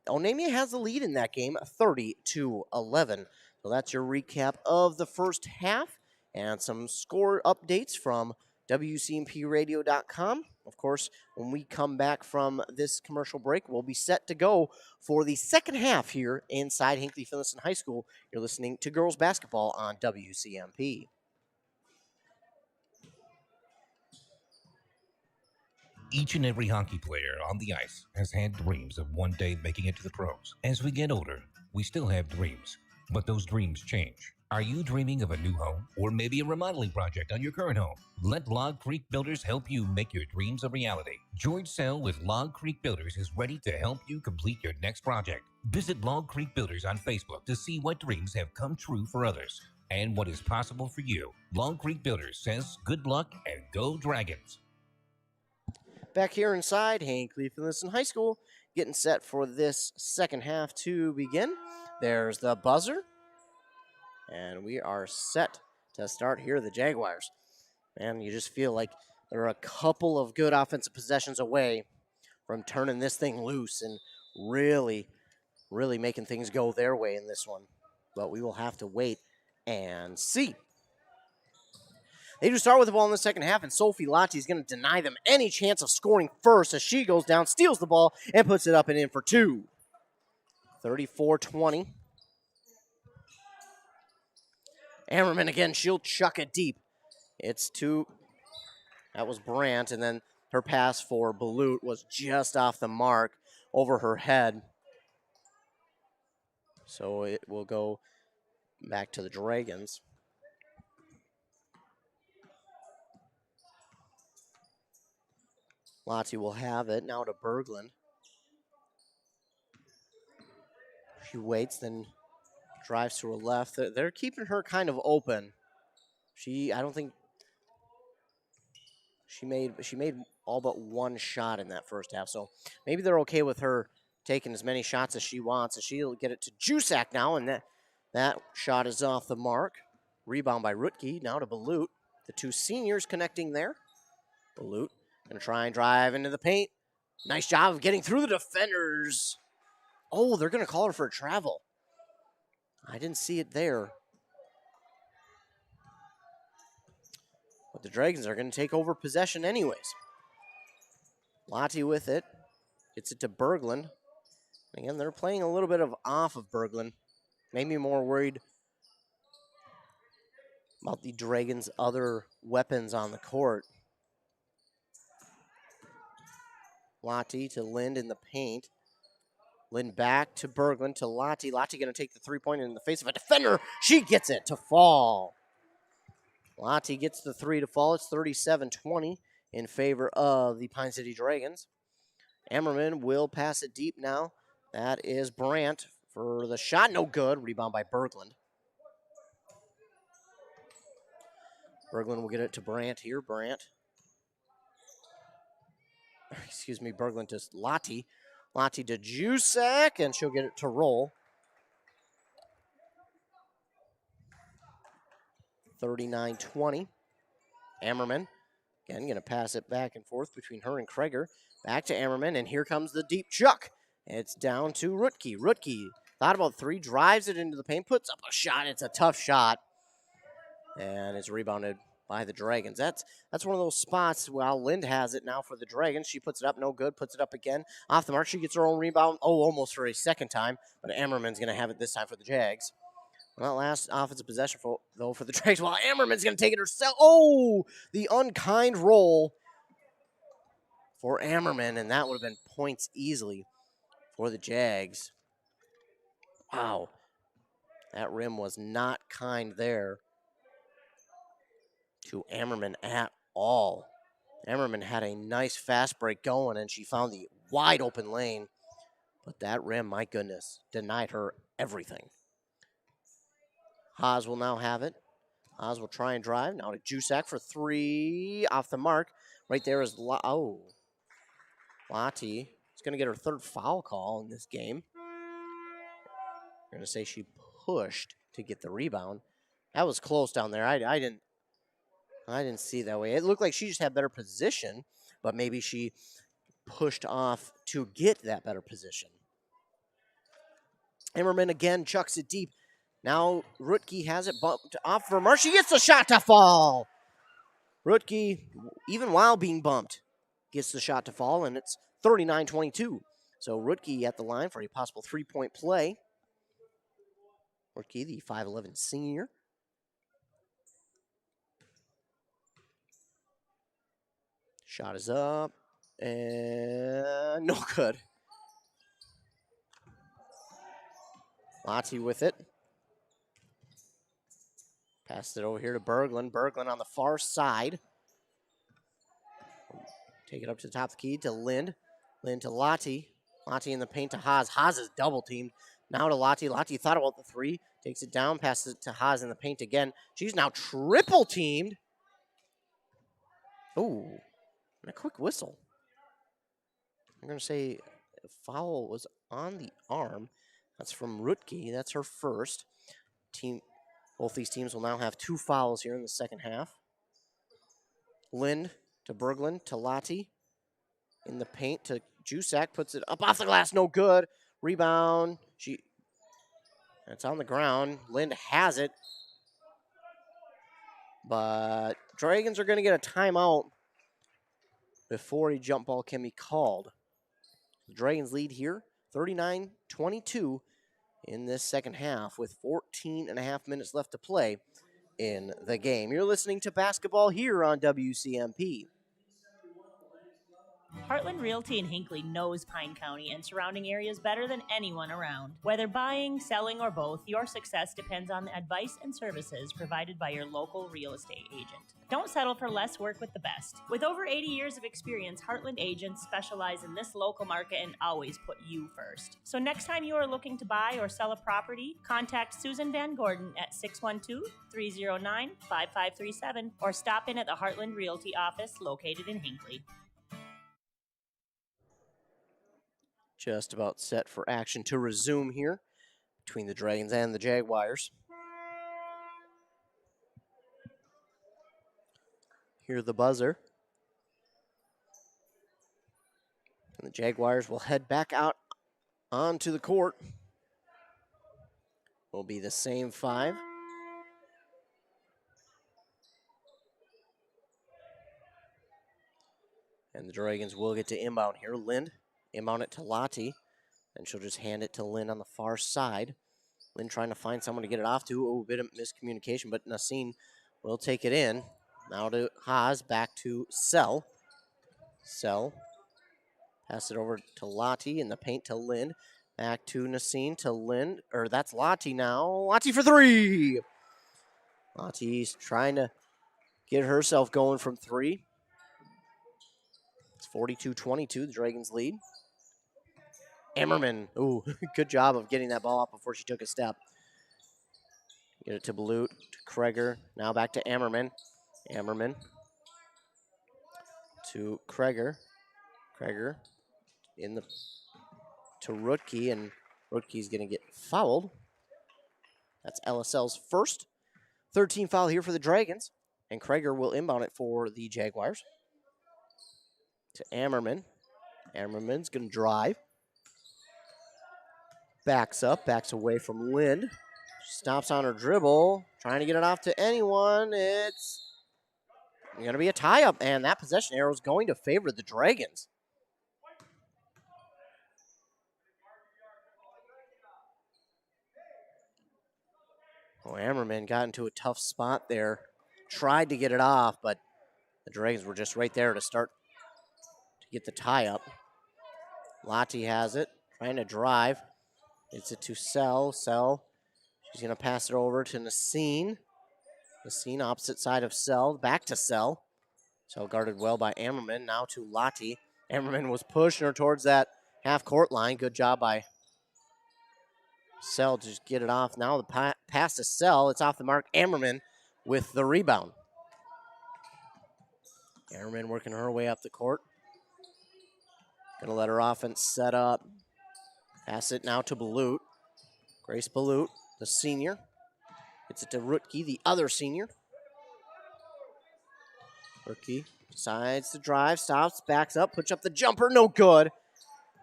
Onamia has the lead in that game, 30-11. So that's your recap of the first half and some score updates from WCMPradio.com. Of course, when we come back from this commercial break, we'll be set to go for the second half here inside Hinckley-Finlayson High School. You're listening to girls basketball on WCMP. Each and every hockey player on the ice has had dreams of one day making it to the pros. As we get older, we still have dreams, but those dreams change. Are you dreaming of a new home or maybe a remodeling project on your current home? Let Log Creek Builders help you make your dreams a reality. George Sell with Log Creek Builders is ready to help you complete your next project. Visit Log Creek Builders on Facebook to see what dreams have come true for others and what is possible for you. Log Creek Builders says good luck and go Dragons. Back here inside Hinckley-Finlayson High School, getting set for this second half to begin. There's the buzzer, and we are set to start here, the Jaguars. Man, you just feel like they're a couple of good offensive possessions away from turning this thing loose and really really making things go their way in this one. But we will have to wait and see. They do start with the ball in the second half, and Sophie Lati is going to deny them any chance of scoring first as she goes down, steals the ball, and puts it up and in for two. 34-20. Ammerman again, she'll chuck it deep. It's to, that was Brandt, and then her pass for Balut was just off the mark over her head. So it will go back to the Dragons. Lottie will have it. Now to Berglund. She waits, then drives to her left. They're keeping her kind of open. I don't think she made all but one shot in that first half. So maybe they're okay with her taking as many shots as she wants. As she'll get it to Jusak now, and that shot is off the mark. Rebound by Rutke. Now to Balut. The two seniors connecting there. Balut going to try and drive into the paint. Nice job of getting through the defenders. Oh, they're going to call her for a travel. I didn't see it there. But the Dragons are going to take over possession anyways. Lottie with it. Gets it to Berglund. Again, they're playing a little bit off of Berglund. Maybe more worried about the Dragons' other weapons on the court. Lottie to Lind in the paint. Lind back to Berglund to Lottie. Lottie going to take the three-pointer in the face of a defender. She gets it to fall. Lottie gets the three to fall. It's 37-20 in favor of the Pine City Dragons. Ammerman will pass it deep now. That is Brandt for the shot. No good. Rebound by Berglund. Berglund will get it to Brandt here. Brandt. Excuse me, Berglund to Lottie. Lottie to Jusak, and she'll get it to roll. 39-20. Ammerman, again, going to pass it back and forth between her and Kreger. Back to Ammerman, and here comes the deep chuck. It's down to Rutke. Rutke thought about three, drives it into the paint, puts up a shot. It's a tough shot, and it's rebounded by the Dragons. That's one of those spots. While Lind has it now for the Dragons. She puts it up, no good, puts it up again. Off the mark, she gets her own rebound. Oh, almost for a second time, but Ammerman's going to have it this time for the Jags. Well, last offensive possession, for the Dragons. While Ammerman's going to take it herself. Oh, the unkind roll for Ammerman, and that would have been points easily for the Jags. Wow. That rim was not kind there to Ammerman at all. Ammerman had a nice fast break going, and she found the wide open lane. But that rim, my goodness, denied her everything. Haas will now have it. Haas will try and drive. Now to Jusak for three. Off the mark. Right there is Lottie is going to get her third foul call in this game. We're going to say she pushed to get the rebound. That was close down there. I didn't see it that way. It looked like she just had better position, but maybe she pushed off to get that better position. Ammerman again chucks it deep. Now Rutke has it bumped off for Marsh. She gets the shot to fall. Rutke, even while being bumped, gets the shot to fall, and it's 39-22. So Rutke at the line for a possible three-point play. Rutke, the 5'11 senior. Shot is up, and no good. Lottie with it. Passed it over here to Berglund. Berglund on the far side. Take it up to the top of the key to Lind. Lind to Lottie. Lottie in the paint to Haas. Haas is double teamed. Now to Lottie. Lottie thought about the three. Takes it down, passes it to Haas in the paint again. She's now triple teamed. Ooh, and a quick whistle. I'm going to say a foul was on the arm. That's from Rutke. That's her first. Both these teams will now have two fouls here in the second half. Lind to Berglund to Lottie. In the paint to Jusak. Puts it up off the glass. No good. Rebound. It's on the ground. Lind has it. But Dragons are going to get a timeout before a jump ball can be called. The Dragons lead here, 39-22 in this second half with 14 and a half minutes left to play in the game. You're listening to basketball here on WCMP. Heartland Realty in Hinckley knows Pine County and surrounding areas better than anyone around. Whether buying, selling, or both, your success depends on the advice and services provided by your local real estate agent. Don't settle for less work with the best. With over 80 years of experience, Heartland agents specialize in this local market and always put you first. So next time you are looking to buy or sell a property, contact Susan Van Gordon at 612-309-5537 or stop in at the Heartland Realty office located in Hinckley. Just about set for action to resume here between the Dragons and the Jaguars. Hear the buzzer. And the Jaguars will head back out onto the court. Will be the same five. And the Dragons will get to inbound here. Lind inbound it to Lottie. And she'll just hand it to Lynn on the far side. Lynn trying to find someone to get it off to. Oh, a bit of miscommunication, but Nassim will take it in. Now to Haas, back to Sell. Sell. Pass it over to Lottie in the paint to Lynn. Back to Nassim to Lynn. Or that's Lottie now. Lottie for three. Lottie's trying to get herself going from three. It's 42-22, the Dragons lead. Emmerman, ooh, good job of getting that ball up before she took a step. Get it to Balut, to Kreger, now back to Emmerman. Emmerman to Kreger. Kreger to Rutke, and Rutke's gonna get fouled. That's LSL's first. 13 foul here for the Dragons, and Kreger will inbound it for the Jaguars. To Emmerman. Emmerman's gonna drive. Backs up, backs away from Lind. Stops on her dribble, trying to get it off to anyone. It's going to be a tie-up, and that possession arrow is going to favor the Dragons. Oh, Ammerman got into a tough spot there. Tried to get it off, but the Dragons were just right there to start to get the tie-up. Lottie has it, trying to drive. It's it to Sell. Sell. She's going to pass it over to Nassim. Nassim, opposite side of Sell. Back to Sell. Sell guarded well by Ammerman. Now to Lottie. Ammerman was pushing her towards that half-court line. Good job by Sell to just get it off. Now the pass to Sell. It's off the mark. Ammerman with the rebound. Ammerman working her way up the court. Going to let her offense set up. Pass it now to Balut. Grace Balut, the senior. Gets it to Rutke, the other senior. Rutke decides to drive, stops, backs up, puts up the jumper, no good.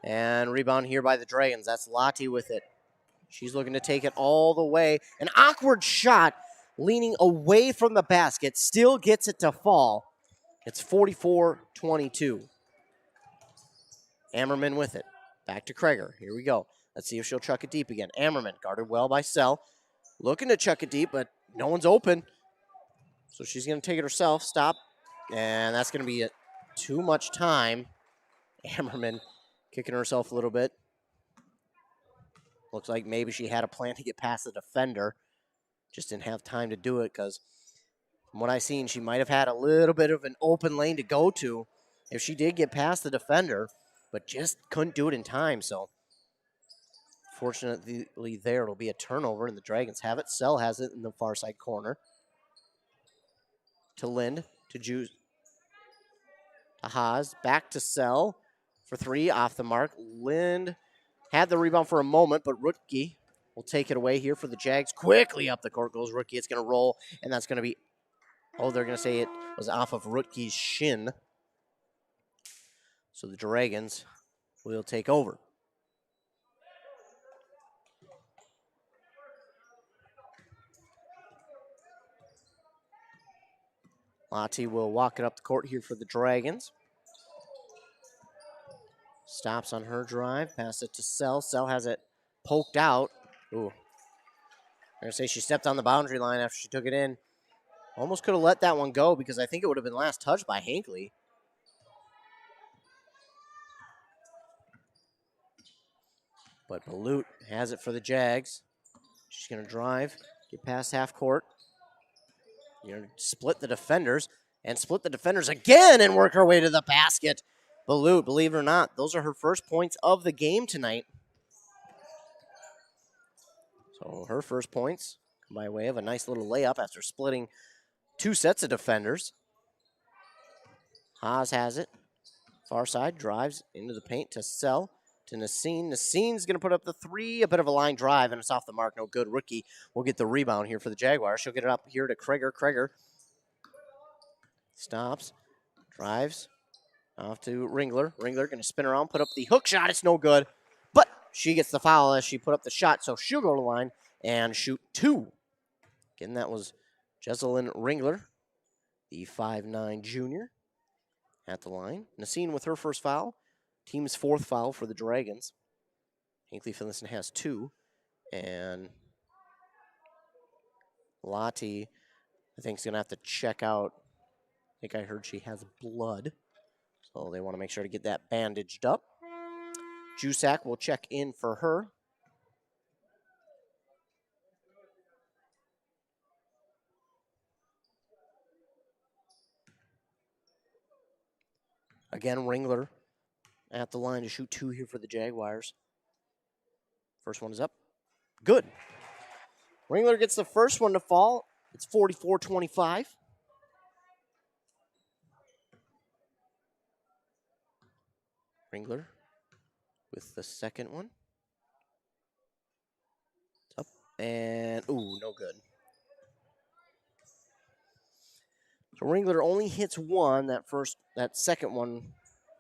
And rebound here by the Dragons. That's Lottie with it. She's looking to take it all the way. An awkward shot, leaning away from the basket, still gets it to fall. It's 44-22. Ammerman with it. Back to Kreger. Here we go. Let's see if she'll chuck it deep again. Ammerman guarded well by Sell. Looking to chuck it deep, but no one's open. So she's going to take it herself. Stop. And that's going to be too much time. Ammerman kicking herself a little bit. Looks like maybe she had a plan to get past the defender. Just didn't have time to do it because from what I've seen, she might have had a little bit of an open lane to go to if she did get past the defender, but just couldn't do it in time. So fortunately there, it'll be a turnover, and the Dragons have it. Sell has it in the far side corner. To Lind, to Haas, back to Sell for three, off the mark. Lind had the rebound for a moment, but Rutke will take it away here for the Jags. Quickly up the court goes Rutke. It's going to roll, and that's going to be, they're going to say it was off of Rutke's shin. So the Dragons will take over. Lottie will walk it up the court here for the Dragons. Stops on her drive, pass it to Sell. Sell has it poked out. Ooh. I'm going to say she stepped on the boundary line after she took it in. Almost could have let that one go because I think it would have been last touched by Hinckley. But Balut has it for the Jags. She's going to drive, get past half court. Split the defenders again and work her way to the basket. Balut, believe it or not, those are her first points of the game tonight. So her first points come by way of a nice little layup after splitting two sets of defenders. Haas has it. Far side, drives into the paint to Sell, to Nassine. Nassine's going to put up the three, a bit of a line drive, and it's off the mark. No good. Rookie will get the rebound here for the Jaguars. She'll get it up here to Kreger. Kreger stops, drives, off to Ringler. Ringler going to spin around, put up the hook shot. It's no good, but she gets the foul as she put up the shot, so she'll go to the line and shoot two. Again, that was Jesselyn Ringler, the 5'9" junior, at the line. Nassine with her first foul. Team's fourth foul for the Dragons. Hinckley-Finlayson has two. And Lottie, I think, is going to have to check out. I think I heard she has blood. So they want to make sure to get that bandaged up. Jusak will check in for her. Again, Ringler at the line to shoot two here for the Jaguars. First one is up. Good. Ringler gets the first one to fall. It's 44-25. Ringler with the second one. It's up and, ooh, no good. So Ringler only hits one. That second one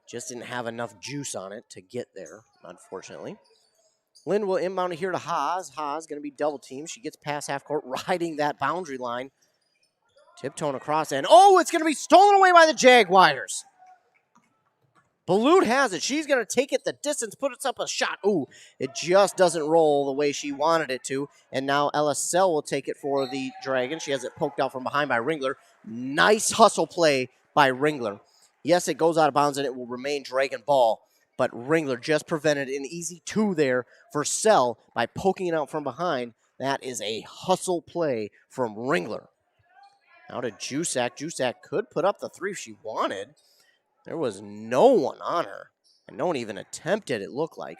just didn't have enough juice on it to get there, unfortunately. Lynn will inbound it here to Haas. Haas going to be double teamed. She gets past half court, riding that boundary line. Tiptoeing across, and it's going to be stolen away by the Jaguars. Balut has it. She's going to take it the distance, put it up a shot. Ooh, it just doesn't roll the way she wanted it to. And now Ella Sell will take it for the Dragons. She has it poked out from behind by Ringler. Nice hustle play by Ringler. Yes, it goes out of bounds and it will remain Dragon ball. But Ringler just prevented an easy two there for Sell by poking it out from behind. That is a hustle play from Ringler. Now to Jusak. Jusak could put up the three if she wanted. There was no one on her. And no one even attempted, it looked like.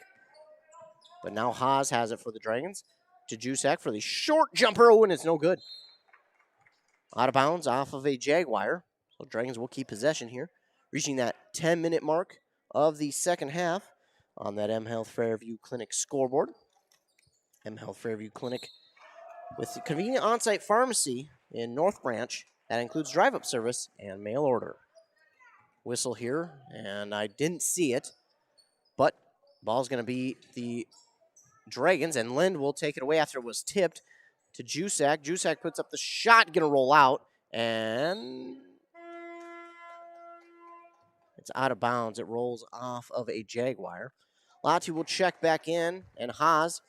But now Haas has it for the Dragons. To Jusak for the short jumper. Oh, and it's no good. Out of bounds off of a Jaguar. So Dragons will keep possession here. Reaching that 10-minute mark of the second half on that M Health Fairview Clinic scoreboard. M Health Fairview Clinic with the convenient on-site pharmacy in North Branch that includes drive-up service and mail order. Whistle here, and I didn't see it, but ball's going to be the Dragons, and Lind will take it away after it was tipped to Jusak. Jusak puts up the shot, going to roll out, and it's out of bounds. It rolls off of a Jaguar. Lottie will check back in, and Haas,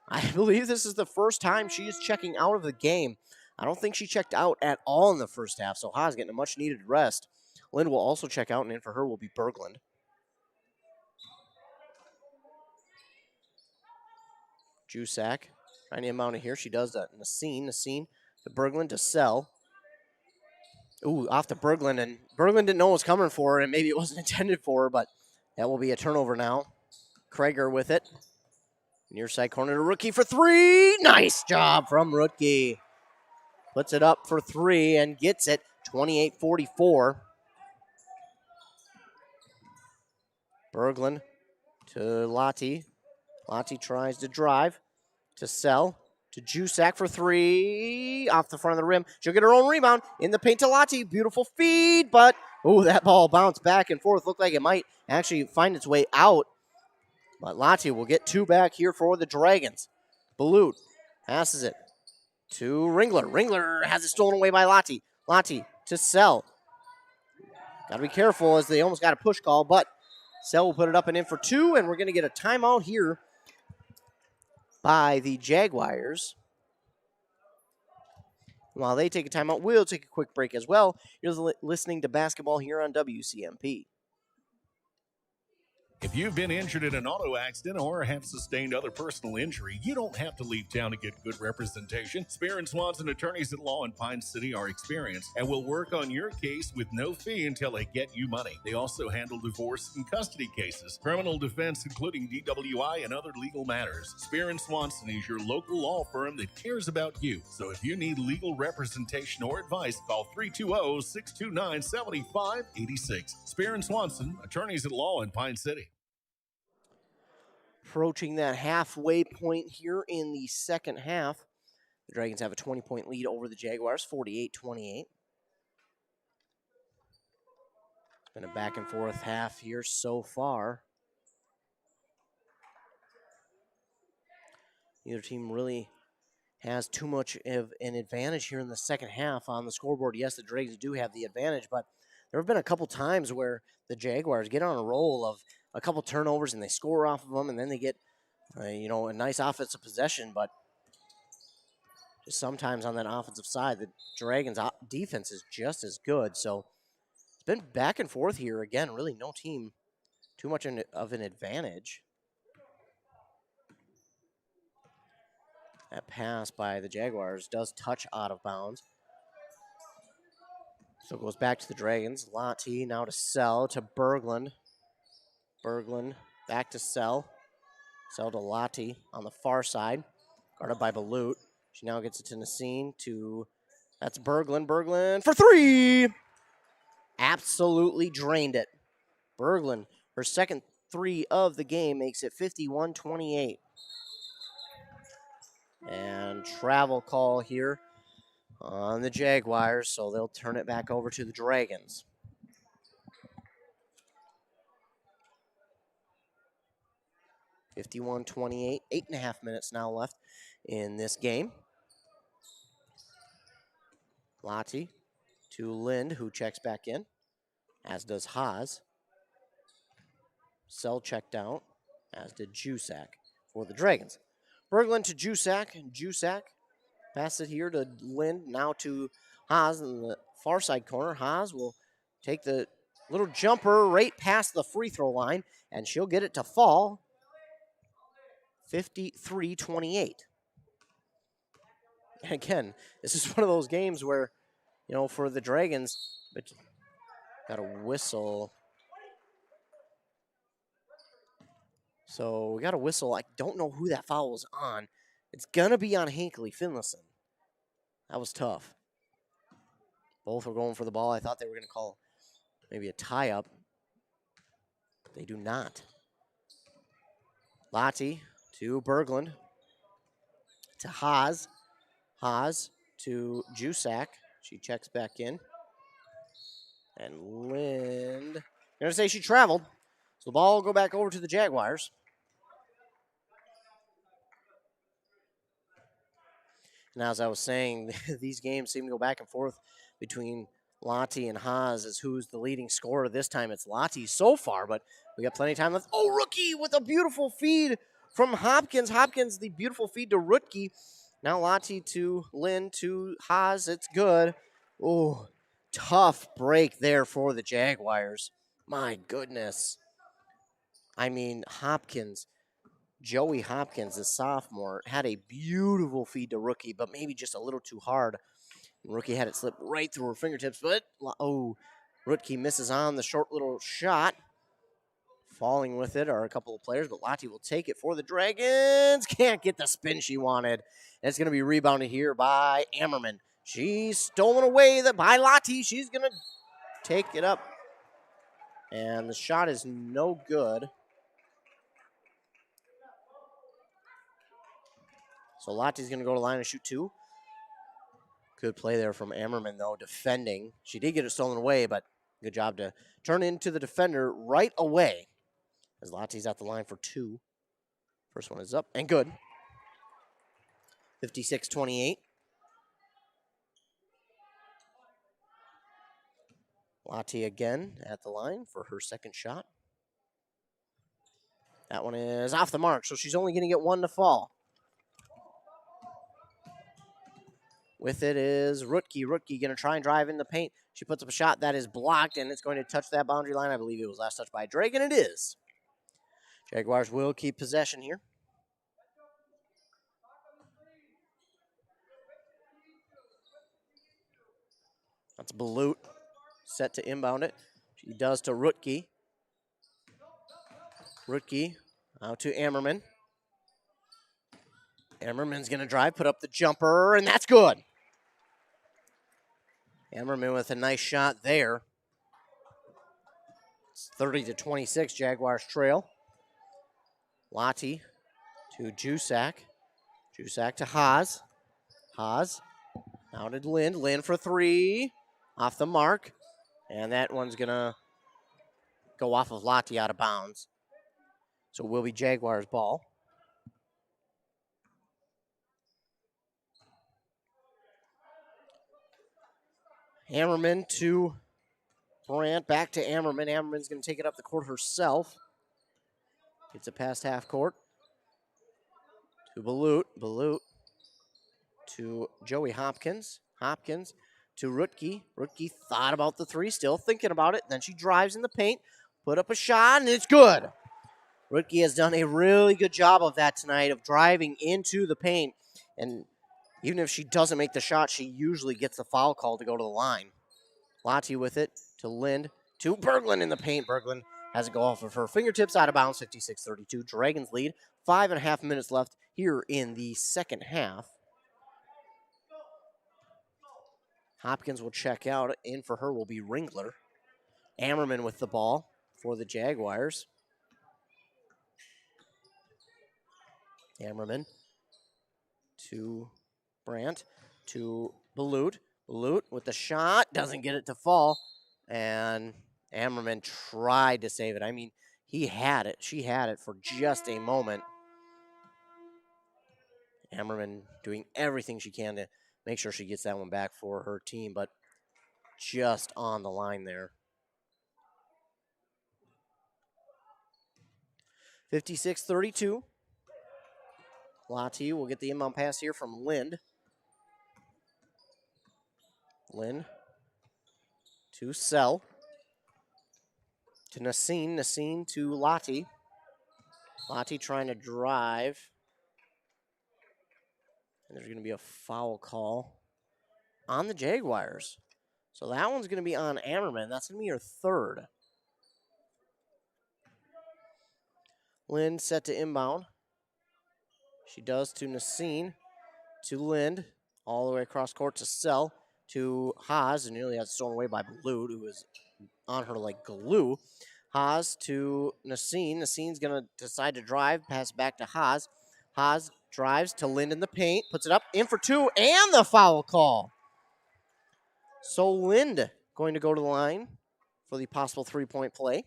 I believe this is the first time she is checking out of the game. I don't think she checked out at all in the first half, so Haas getting a much-needed rest. Lind will also check out, and in for her will be Berglund. Jusak trying to inbound it here. She does that. Nassine to Berglund to Sell. Ooh, off to Berglund, and Berglund didn't know what was coming for her, and maybe it wasn't intended for her, but that will be a turnover now. Kreger with it. Near side corner to Rookie for three. Nice job from Rookie. Puts it up for three and gets it. 28-44. Berglund to Lottie. Lottie tries to drive to Sell. To Jusak for three. Off the front of the rim. She'll get her own rebound. In the paint to Lottie. Beautiful feed, but that ball bounced back and forth. Looked like it might actually find its way out. But Lottie will get two back here for the Dragons. Balut passes it to Ringler. Ringler has it stolen away by Lottie. Lottie to Sell. Got to be careful as they almost got a push call, but Sell will put it up and in for 2, and we're going to get a timeout here by the Jaguars. While they take a timeout, we'll take a quick break as well. You're listening to basketball here on WCMP. If you've been injured in an auto accident or have sustained other personal injury, you don't have to leave town to get good representation. Spear and Swanson attorneys at law in Pine City are experienced and will work on your case with no fee until they get you money. They also handle divorce and custody cases, criminal defense, including DWI and other legal matters. Spear and Swanson is your local law firm that cares about you. So if you need legal representation or advice, call 320-629-7586. Spear and Swanson, attorneys at law in Pine City. Approaching that halfway point here in the second half. The Dragons have a 20-point lead over the Jaguars, 48-28. It's been a back-and-forth half here so far. Neither team really has too much of an advantage here in the second half on the scoreboard. Yes, the Dragons do have the advantage, but there have been a couple times where the Jaguars get on a roll of a couple turnovers and they score off of them, and then they get, a nice offensive possession. But just sometimes on that offensive side, the Dragons' defense is just as good. So it's been back and forth here. Again, really no team too much of an advantage. That pass by the Jaguars does touch out of bounds. So it goes back to the Dragons. Lottie now to Sell to Berglund. Berglund back to Sell. Sell to Lottie on the far side. Guarded by Balut. She now gets it to Nassim that's Berglund. Berglund for 3! Absolutely drained it. Berglund, her second 3 of the game, makes it 51-28. And travel call here on the Jaguars, so they'll turn it back over to the Dragons. (51-28), 8.5 minutes now left in this game. Lottie to Lind, who checks back in, as does Haas. Sell checked out, as did Jusak for the Dragons. Berglund to Jusak, and Jusak pass it here to Lind, now to Haas in the far side corner. Haas will take the little jumper right past the free throw line, and she'll get it to fall. 53-28. Again, this is one of those games where, for the Dragons, but got a whistle. So we got a whistle. I don't know who that foul was on. It's going to be on Hinckley-Finlayson. That was tough. Both were going for the ball. I thought they were going to call maybe a tie-up. They do not. Lottie to Berglund. To Haas. Haas to Jusak. She checks back in. And Lind. I'm going to say she traveled. So the ball will go back over to the Jaguars. And as I was saying, these games seem to go back and forth between Lottie and Haas as who's the leading scorer. This time it's Lottie so far, but we got plenty of time left. Oh, Rookie with a beautiful feed from Hopkins. Hopkins, the beautiful feed to Rookie. Now Lottie to Lynn to Haas. It's good. Oh, tough break there for the Jaguars. My goodness. I mean, Hopkins, Joey Hopkins, the sophomore, had a beautiful feed to Rookie, but maybe just a little too hard. And Rookie had it slip right through her fingertips, but, Rookie misses on the short little shot. Falling with it are a couple of players, but Lottie will take it for the Dragons. Can't get the spin she wanted. And it's going to be rebounded here by Ammerman. She's stolen away by Lottie. She's going to take it up. And the shot is no good. So Lottie's going to go to the line and shoot 2. Good play there from Ammerman, though, defending. She did get it stolen away, but good job to turn into the defender right away. As Lottie's at the line for 2. First one is up and good. 56-28. Lottie again at the line for her second shot. That one is off the mark, so she's only going to get one to fall. With it is Rutke. Rutke going to try and drive in the paint. She puts up a shot that is blocked, and it's going to touch that boundary line. I believe it was last touched by Drake, and it is. Jaguars will keep possession here. That's Balut set to inbound it. She does to Rutke. Rutke out to Ammerman. Ammerman's going to drive, put up the jumper, and that's good. Ammerman with a nice shot there. It's 30-26, Jaguars trail. Lottie to Jusak. Jusak to Haas. Haas now to Lind. Lind for three. Off the mark. And that one's going to go off of Lottie out of bounds. So it will be Jaguars ball. Ammerman to Brandt. Back to Ammerman. Ammerman's going to take it up the court herself. Gets it past half court. To Balut. Balut to Joey Hopkins. Hopkins to Rutke. Rutke thought about the three, still thinking about it. Then she drives in the paint, put up a shot, and it's good. Rutke has done a really good job of that tonight, of driving into the paint. And even if she doesn't make the shot, she usually gets the foul call to go to the line. Lottie with it to Lind, to Berglund in the paint. Berglund has it go off of her fingertips, out of bounds, 56-32. Dragons lead, 5.5 minutes left here in the second half. Hopkins will check out. In for her will be Ringler. Ammerman with the ball for the Jaguars. Ammerman to Brandt to Balut. Balut with the shot, doesn't get it to fall. And Ammerman tried to save it. I mean, he had it. She had it for just a moment. Ammerman doing everything she can to make sure she gets that one back for her team, but just on the line there. 56-32. Lottie will get the inbound pass here from Lind. Lind to Sell. To Nassine. Nassine to Lottie. Lottie trying to drive. And there's going to be a foul call on the Jaguars. So that one's going to be on Ammerman. That's going to be her third. Lind set to inbound. She does to Nassine. To Lind. All the way across court to Sell. To Haas. And nearly has stolen away by Balut, who is on her like glue. Haas to Nassine. Nassine's going to decide to drive. Pass back to Haas. Haas drives to Lind in the paint. Puts it up. In for two. And the foul call. So Lind going to go to the line for the possible three-point play.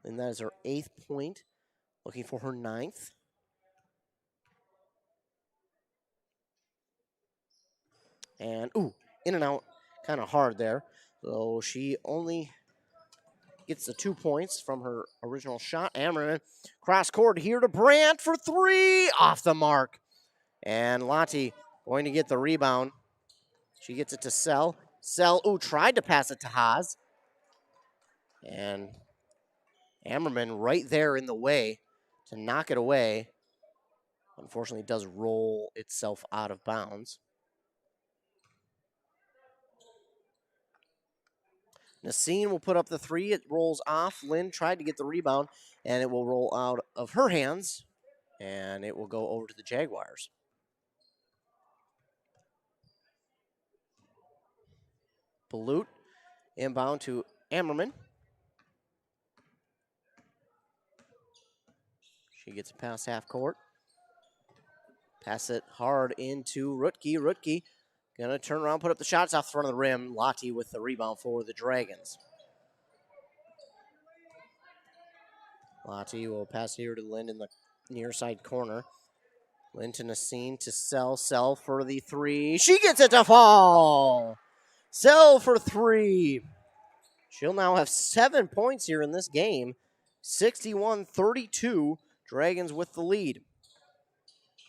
And that is her 8th point. Looking for her 9th. And, in and out, kind of hard there. So she only gets the 2 points from her original shot. Ammerman cross court here to Brandt for three. Off the mark. And Lottie going to get the rebound. She gets it to Sell. Sell, tried to pass it to Haas. And Ammerman right there in the way to knock it away. Unfortunately, it does roll itself out of bounds. Nassine will put up the three. It rolls off. Lind tried to get the rebound, and it will roll out of her hands, and it will go over to the Jaguars. Balut inbound to Ammerman. She gets it past half court. Pass it hard into Rutke. Rutke going to turn around, put up the shots off the front of the rim. Lottie with the rebound for the Dragons. Lottie will pass here to Lind in the near side corner. Lind to Nassine to Sell. Sell for the three. She gets it to fall. Sell for three. She'll now have 7 points here in this game. 61-32. Dragons with the lead.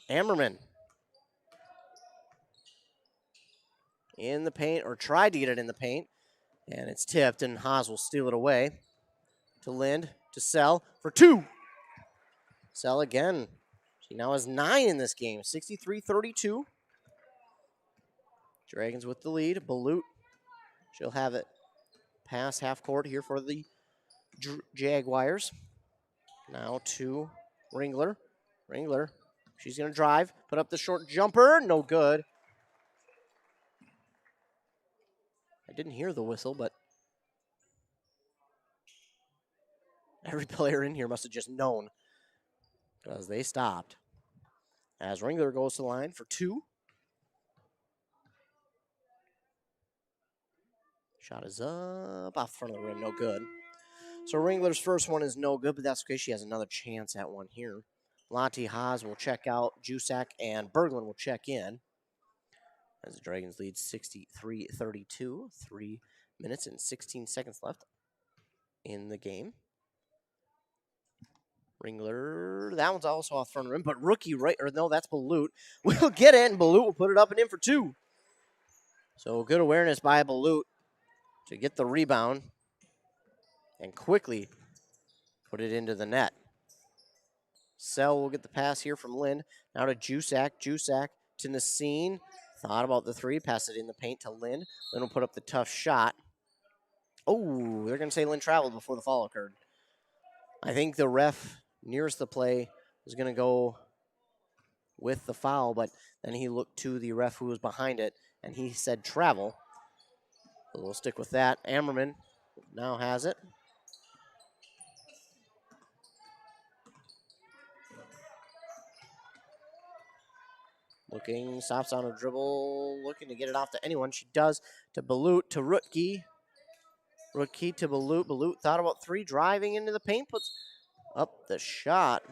Ammerman in the paint, or tried to get it in the paint. And it's tipped, and Haas will steal it away. To Lind, to Sell for two. Sell again. She now has 9 in this game. 63-32. Dragons with the lead. Balut. She'll have it pass half court here for the Jaguars. Now to Ringler. Ringler. She's going to drive. Put up the short jumper. No good. I didn't hear the whistle, but every player in here must have just known because they stopped. As Ringler goes to the line for two. Shot is up off the front of the rim, no good. So Ringler's first one is no good, but that's okay. She has another chance at one here. Lottie Haas will check out. Jusak and Berglund will check in. As the Dragons lead 63-32. 3 minutes and 16 seconds left in the game. Ringler, that one's also off the front of the rim, but rookie right, or no, that's Balut. We'll get it, and Balut will put it up and in for two. So good awareness by Balut to get the rebound and quickly put it into the net. Sell will get the pass here from Lind. Now to Jusak. Jusak to Nassine. Thought about the three. Pass it in the paint to Lind. Lind will put up the tough shot. Oh, they're going to say Lind traveled before the foul occurred. I think the ref nearest the play was going to go with the foul, but then he looked to the ref who was behind it, and he said travel. So we'll stick with that. Ammerman now has it. Looking, stops on a dribble, looking to get it off to anyone. She does to Balut, to Rutke. Rutke to Balut. Balut thought about three, driving into the paint, puts up the shot.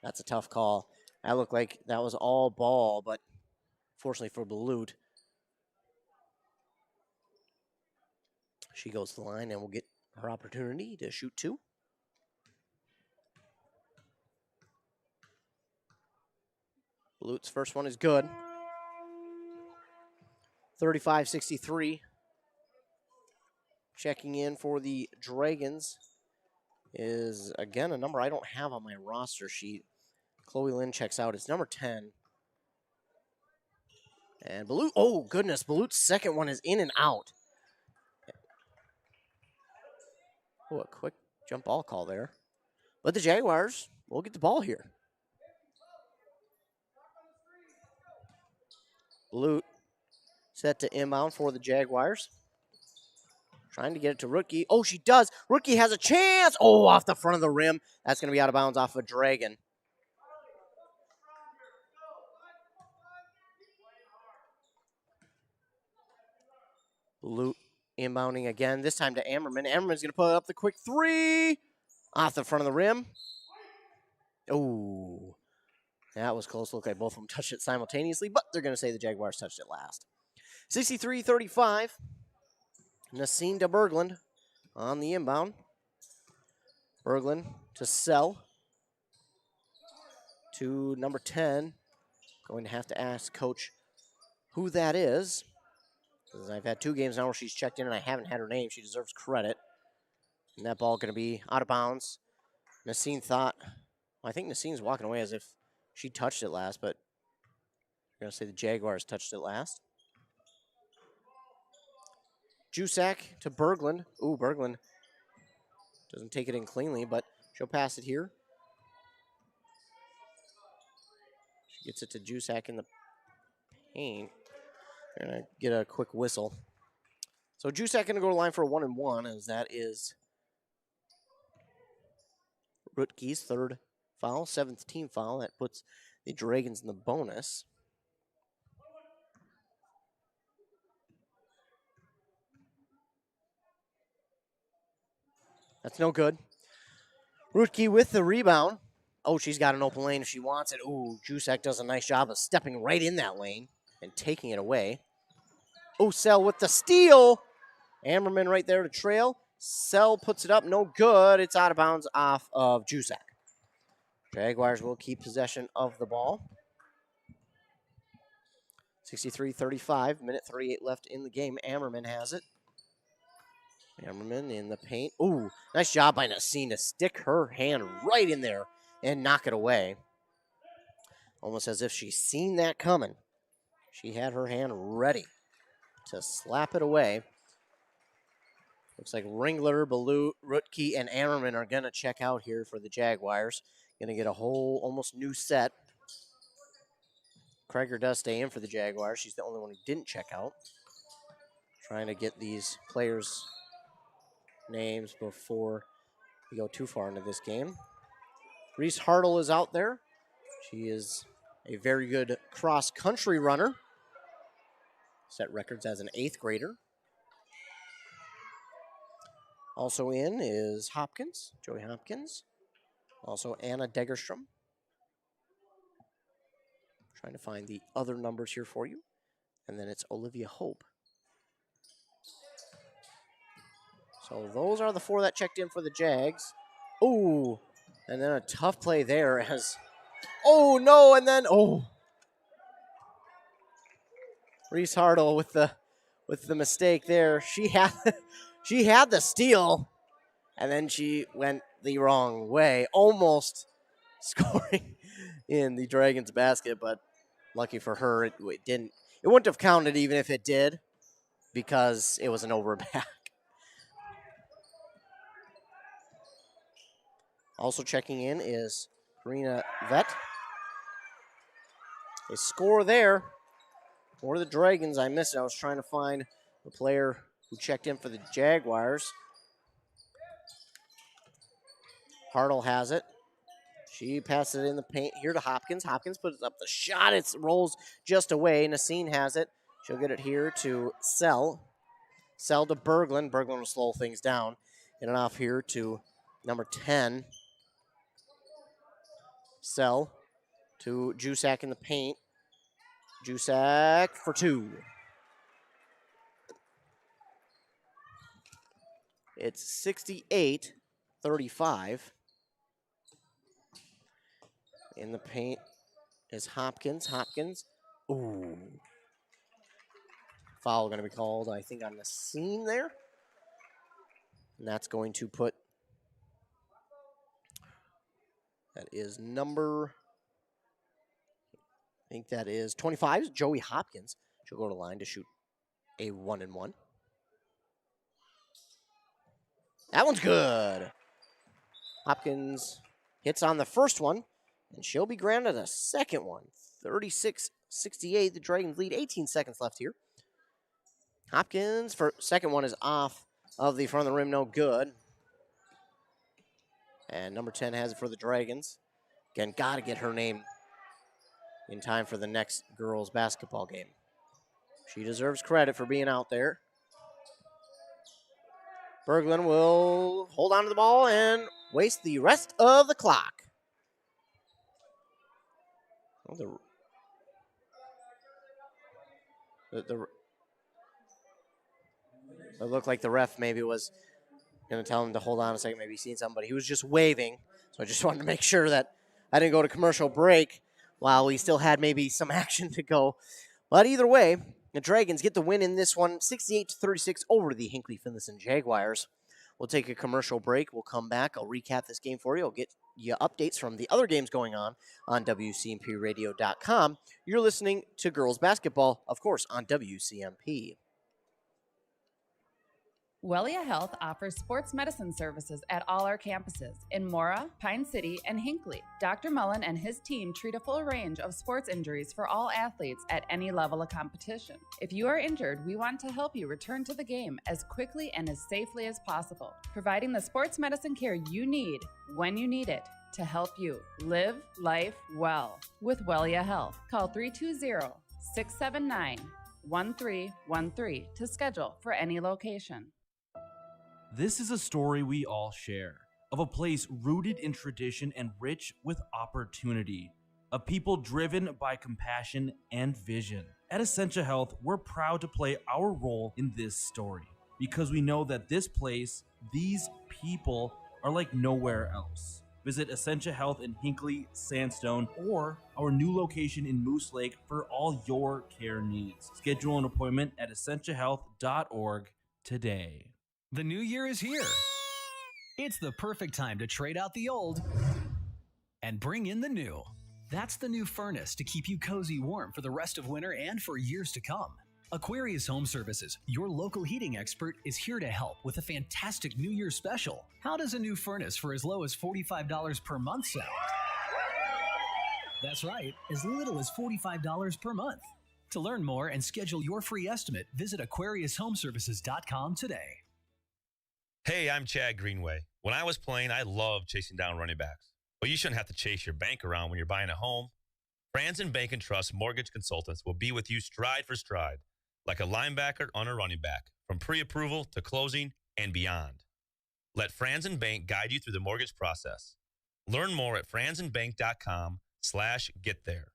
That's a tough call. That looked like that was all ball, but fortunately for Balut, she goes to the line and will get her opportunity to shoot two. Balut's first one is good. 35-63. Checking in for the Dragons is, again, a number I don't have on my roster sheet. Chloe Lind checks out. It's number 10. And Balut, oh, goodness. Balut's second one is in and out. Oh, a quick jump ball call there. But the Jaguars will get the ball here. Balut set to inbound for the Jaguars. Trying to get it to Rookie. Oh, she does. Rookie has a chance. Oh, off the front of the rim. That's going to be out of bounds off of a Dragon. Balut inbounding again, this time to Ammerman. Ammerman's going to put up the quick three. Off the front of the rim. Oh, that was close. Looked like both of them touched it simultaneously, but they're going to say the Jaguars touched it last. 63-35. Nassine to Berglund on the inbound. Berglund to Sell. To number 10. Going to have to ask Coach who that is. Because I've had 2 games now where she's checked in and I haven't had her name. She deserves credit. And that ball going to be out of bounds. Nassine thought, well, I think Nassine's walking away as if she touched it last, but we're going to say the Jaguars touched it last. Jusak to Berglund. Ooh, Berglund doesn't take it in cleanly, but she'll pass it here. She gets it to Jusak in the paint. They're going to get a quick whistle. So Jusak going to go to the line for a 1-and-1, as that is Rutke's third foul, 7th team foul. That puts the Dragons in the bonus. That's no good. Rutke with the rebound. Oh, she's got an open lane if she wants it. Ooh, Jusak does a nice job of stepping right in that lane and taking it away. Oh, Sell with the steal. Ammerman right there to trail. Sell puts it up. No good. It's out of bounds off of Jusak. Jaguars will keep possession of the ball. 63-35, minute 38 left in the game. Ammerman has it. Ammerman in the paint. Ooh, nice job by Nassine to stick her hand right in there and knock it away. Almost as if she's seen that coming. She had her hand ready to slap it away. Looks like Ringler, Baloo, Rutke, and Ammerman are going to check out here for the Jaguars. Going to get a whole almost new set. Kreger does stay in for the Jaguars. She's the only one who didn't check out. Trying to get these players' names before we go too far into this game. Reese Hartle is out there. She is a very good cross-country runner. Set records as an 8th grader. Also in is Hopkins, Joey Hopkins. Also Anna Degerstrom. Trying to find the other numbers here for you. And then it's Olivia Hope. So those are the 4 that checked in for the Jags. Ooh, and then a tough play there as, oh no, and then, oh. Reese Hartle with the mistake there. She had the steal, and then she went the wrong way, almost scoring in the Dragons basket, but lucky for her, it didn't. It wouldn't have counted even if it did, because it was an overback. Also checking in is Karina Vett. A score there for the Dragons. I missed it. I was trying to find the player who checked in for the Jaguars. Hartle has it. She passes it in the paint here to Hopkins. Hopkins puts up the shot. It rolls just away. Nassine has it. She'll get it here to Sell. Sell to Berglund. Berglund will slow things down. Get it off here to number 10. Sell to Jusak in the paint. Jusak for 2. It's 68-35. In the paint is Hopkins. Hopkins. Ooh. Foul going to be called, I think, on the seam there. And that's going to put, that is number, I think that is 25, Joey Hopkins. She'll go to line to shoot a 1-and-1. That one's good. Hopkins hits on the first one, and she'll be granted a second one. 36-68, the Dragons lead, 18 seconds left here. Hopkins, for second one is off of the front of the rim, no good. And number 10 has it for the Dragons. Again, got to get her name in time for the next girls' basketball game. She deserves credit for being out there. Berglund will hold on to the ball and waste the rest of the clock. Oh, it looked like the ref maybe was going to tell him to hold on a second, maybe seen somebody. He was just waving, so I just wanted to make sure that I didn't go to commercial break while we still had maybe some action to go. But either way, the Dragons get the win in this one, 68-36 over the Hinckley-Finlayson Jaguars. We'll take a commercial break. We'll come back. I'll recap this game for you. I'll get you updates from the other games going on WCMPradio.com. You're listening to girls basketball, of course, on WCMP. Wellia Health offers sports medicine services at all our campuses in Mora, Pine City, and Hinckley. Dr. Mullen and his team treat a full range of sports injuries for all athletes at any level of competition. If you are injured, we want to help you return to the game as quickly and as safely as possible, providing the sports medicine care you need when you need it to help you live life well with Wellia Health. Call 320-679-1313 to schedule for any location. This is a story we all share of a place rooted in tradition and rich with opportunity, of people driven by compassion and vision. At Essentia Health, we're proud to play our role in this story because we know that this place, these people, are like nowhere else. Visit Essentia Health in Hinckley, Sandstone, or our new location in Moose Lake for all your care needs. Schedule an appointment at essentiahealth.org today. The new year is here. It's the perfect time to trade out the old and bring in the new. That's the new furnace to keep you cozy warm for the rest of winter and for years to come. Aquarius Home Services, your local heating expert, is here to help with a fantastic New Year special. How does a new furnace for as low as $45 per month sound? That's right, as little as $45 per month. To learn more and schedule your free estimate, visit AquariusHomeservices.com today. Hey, I'm Chad Greenway. When I was playing, I loved chasing down running backs. But you shouldn't have to chase your bank around when you're buying a home. Franzen Bank and Trust Mortgage Consultants will be with you stride for stride, like a linebacker on a running back, from pre-approval to closing and beyond. Let Franzen Bank guide you through the mortgage process. Learn more at franzenbank.com/get there.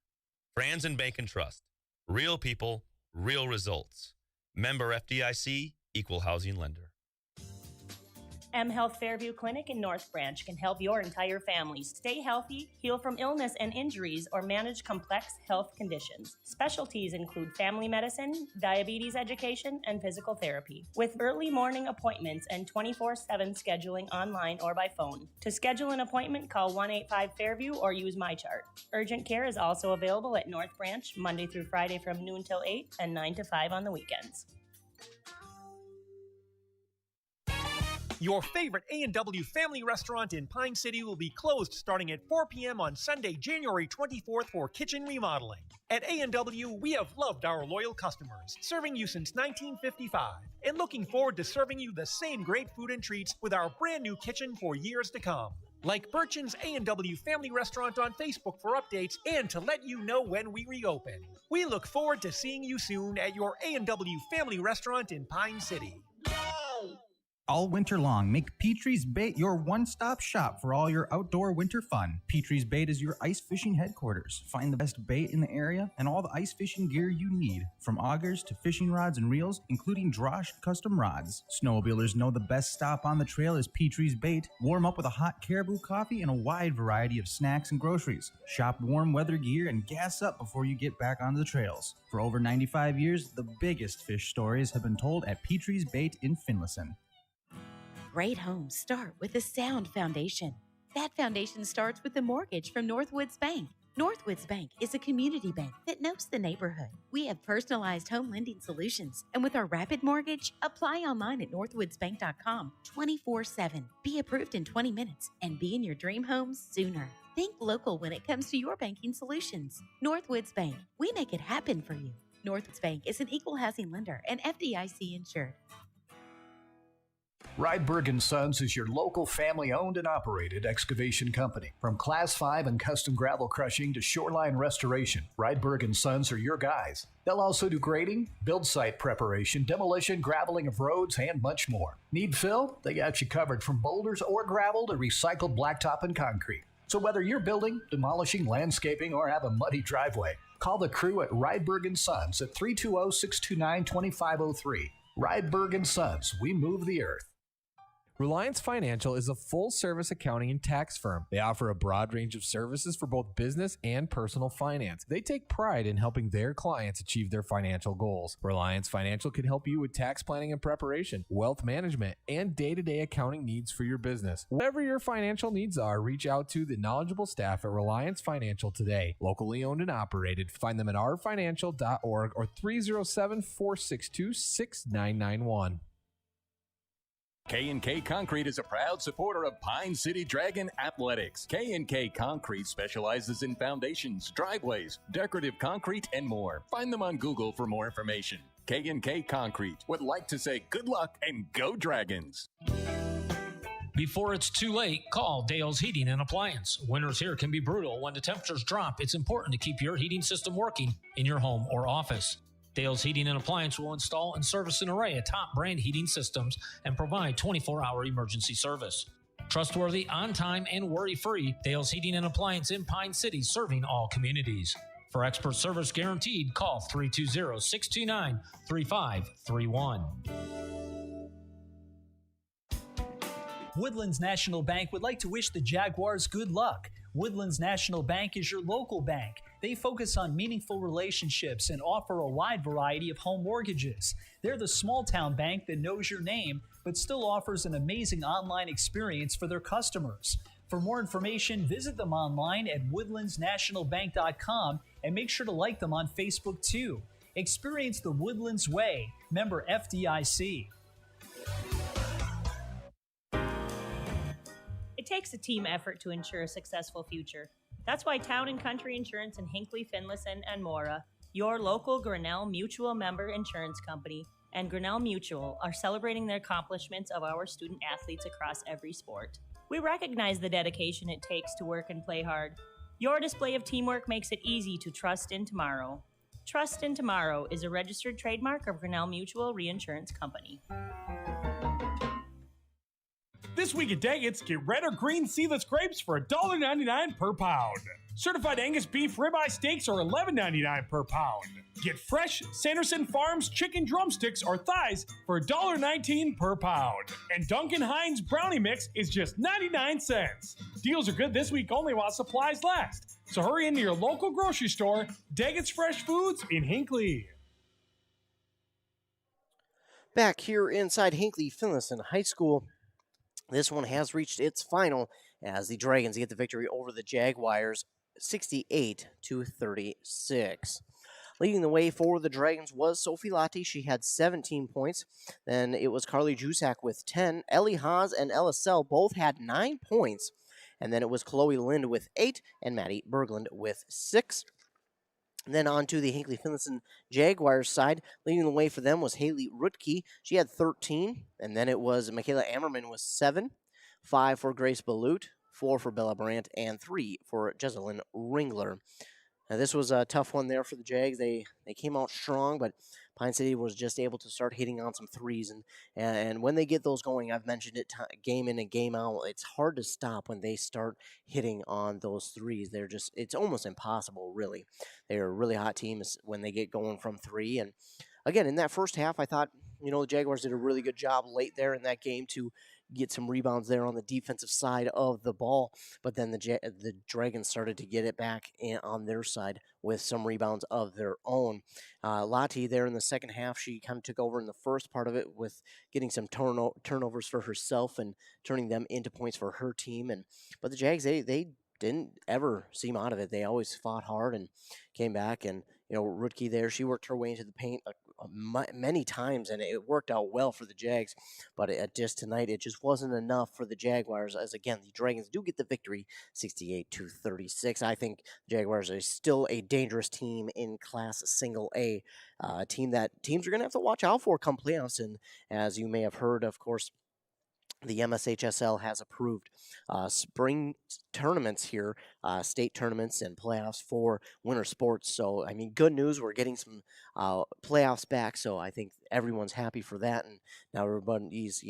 Franzen Bank and Trust. Real people, real results. Member FDIC, Equal Housing Lender. M Health Fairview Clinic in North Branch can help your entire family stay healthy, heal from illness and injuries, or manage complex health conditions. Specialties include family medicine, diabetes education, and physical therapy, with early morning appointments and 24/7 scheduling online or by phone. To schedule an appointment, call 185-FAIRVIEW or use MyChart. Urgent care is also available at North Branch Monday through Friday from noon till 8 and 9 to 5 on the weekends. Your favorite A&W family restaurant in Pine City will be closed starting at 4 p.m. on Sunday, January 24th for kitchen remodeling. At A&W, we have loved our loyal customers, serving you since 1955, and looking forward to serving you the same great food and treats with our brand new kitchen for years to come. Like Burchin's A&W Family Restaurant on Facebook for updates and to let you know when we reopen. We look forward to seeing you soon at your A&W Family Restaurant in Pine City. All winter long, make Petrie's Bait your one-stop shop for all your outdoor winter fun. Petrie's Bait is your ice fishing headquarters. Find the best bait in the area and all the ice fishing gear you need, from augers to fishing rods and reels, including Drosh custom rods. Snowmobilers know the best stop on the trail is Petrie's Bait. Warm up with a hot caribou coffee and a wide variety of snacks and groceries. Shop warm weather gear and gas up before you get back onto the trails. For over 95 years, the biggest fish stories have been told at Petrie's Bait in Finlayson. Great homes start with a sound foundation. That foundation starts with a mortgage from Northwoods Bank. Northwoods Bank is a community bank that knows the neighborhood. We have personalized home lending solutions, and with our rapid mortgage, apply online at northwoodsbank.com 24/7. Be approved in 20 minutes and be in your dream home sooner. Think local when it comes to your banking solutions. Northwoods Bank, we make it happen for you. Northwoods Bank is an equal housing lender and FDIC insured. Rydberg & Sons is your local family-owned and operated excavation company. From Class 5 and custom gravel crushing to shoreline restoration, Rydberg & Sons are your guys. They'll also do grading, build site preparation, demolition, graveling of roads, and much more. Need fill? They got you covered from boulders or gravel to recycled blacktop and concrete. So whether you're building, demolishing, landscaping, or have a muddy driveway, call the crew at Rydberg & Sons at 320-629-2503. Rydberg & Sons, we move the earth. Reliance Financial is a full-service accounting and tax firm. They offer a broad range of services for both business and personal finance. They take pride in helping their clients achieve their financial goals. Reliance Financial can help you with tax planning and preparation, wealth management, and day-to-day accounting needs for your business. Whatever your financial needs are, reach out to the knowledgeable staff at Reliance Financial today. Locally owned and operated. Find them at rfinancial.org or 307-462-6991. K&K Concrete is a proud supporter of Pine City Dragon Athletics. K&K Concrete specializes in foundations, driveways, decorative concrete, and more. Find them on Google for more information. K&K Concrete would like to say good luck and go Dragons. Before it's too late, call Dale's Heating and Appliance. Winters here can be brutal. When the temperatures drop, it's important to keep your heating system working in your home or office. Dale's Heating and Appliance will install and service an array of top brand heating systems and provide 24-hour emergency service. Trustworthy, on time, and worry free. Dale's Heating and Appliance in Pine City, serving all communities. For expert service guaranteed, call 320 629 3531. Woodlands National Bank would like to wish the Jaguars good luck. Woodlands National Bank is your local bank. They focus on meaningful relationships and offer a wide variety of home mortgages. They're the small town bank that knows your name, but still offers an amazing online experience for their customers. For more information, visit them online at woodlandsnationalbank.com and make sure to like them on Facebook too. Experience the Woodlands way. Member FDIC. It takes a team effort to ensure a successful future. That's why Town & Country Insurance and Hinckley-Finlayson and Mora, your local Grinnell Mutual member insurance company, and Grinnell Mutual are celebrating the accomplishments of our student athletes across every sport. We recognize the dedication it takes to work and play hard. Your display of teamwork makes it easy to trust in tomorrow. Trust in Tomorrow is a registered trademark of Grinnell Mutual Reinsurance Company. This week at Daggett's, get red or green seedless grapes for $1.99 per pound. Certified Angus beef ribeye steaks are $11.99 per pound. Get fresh Sanderson Farms chicken drumsticks or thighs for $1.19 per pound. And Duncan Hines brownie mix is just 99 cents. Deals are good this week only while supplies last. So hurry into your local grocery store, Daggett's Fresh Foods in Hinckley. Back here inside Hinckley-Finlayson High School, this one has reached its final as the Dragons get the victory over the Jaguars 68-36. Leading the way for the Dragons was Sophie Lottie. She had 17 points. Then it was Carly Jusak with 10. Ellie Haas and Ella Sell both had 9 points. And then it was Chloe Lind with 8 and Maddie Berglund with 6. And then on to the Hinckley-Finlayson Jaguars side. Leading the way for them was Haley Rutke. She had 13. And then it was Michaela Ammerman with 7. 5 for Grace Balut. 4 for Bella Brandt. And 3 for Jesselyn Ringler. Now, this was a tough one there for the Jags. They came out strong, but Pine City was just able to start hitting on some threes. And when they get those going, I've mentioned it game in and game out, it's hard to stop when they start hitting on those threes. It's almost impossible, really. They're a really hot team when they get going from three. And again, in that first half, I thought, the Jaguars did a really good job late there in that game to get some rebounds there on the defensive side of the ball, but then the Dragons started to get it back on their side with some rebounds of their own. Lottie there in the second half, she kind of took over in the first part of it with getting some turnovers for herself and turning them into points for her team. But the Jags, they didn't ever seem out of it. They always fought hard and came back. And Rutke there, she worked her way into the paint many times, and it worked out well for the Jags. But just tonight, it just wasn't enough for the Jaguars. As again, the Dragons do get the victory, 68-36. I think Jaguars are still a dangerous team in Class Single A, team that teams are going to have to watch out for come playoffs. And as you may have heard, of course, the MSHSL has approved spring tournaments here, state tournaments and playoffs for winter sports. So, good news. We're getting some playoffs back. So I think everyone's happy for that. And now everybody's,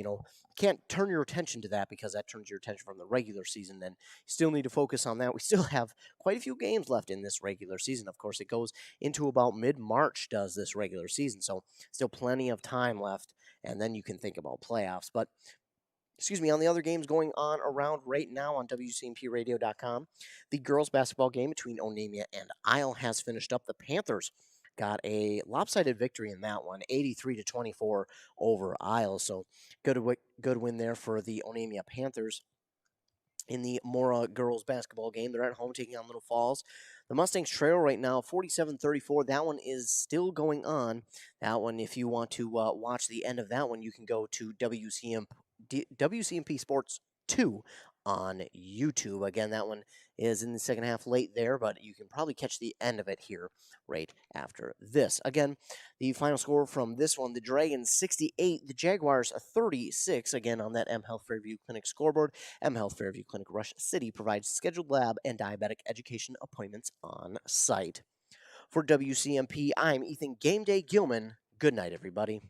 can't turn your attention to that because that turns your attention from the regular season. Then you still need to focus on that. We still have quite a few games left in this regular season. Of course, it goes into about mid-March, does this regular season. So still plenty of time left. And then you can think about playoffs. But on the other games going on around right now on WCMPradio.com, the girls' basketball game between Onamia and Isle has finished up. The Panthers got a lopsided victory in that one, 83-24 over Isle. So good win there for the Onamia Panthers. In the Mora girls' basketball game, they're at home taking on Little Falls. The Mustangs trail right now, 47-34. That one is still going on. That one, if you want to watch the end of that one, you can go to WCMP Sports 2 on YouTube. Again, that one is in the second half late there, but you can probably catch the end of it here right after this. Again, the final score from this one, the Dragons 68, the Jaguars 36. Again, on that M Health Fairview Clinic scoreboard, M Health Fairview Clinic Rush City provides scheduled lab and diabetic education appointments on site. For WCMP, I'm Ethan Game Day Gilman. Good night, everybody.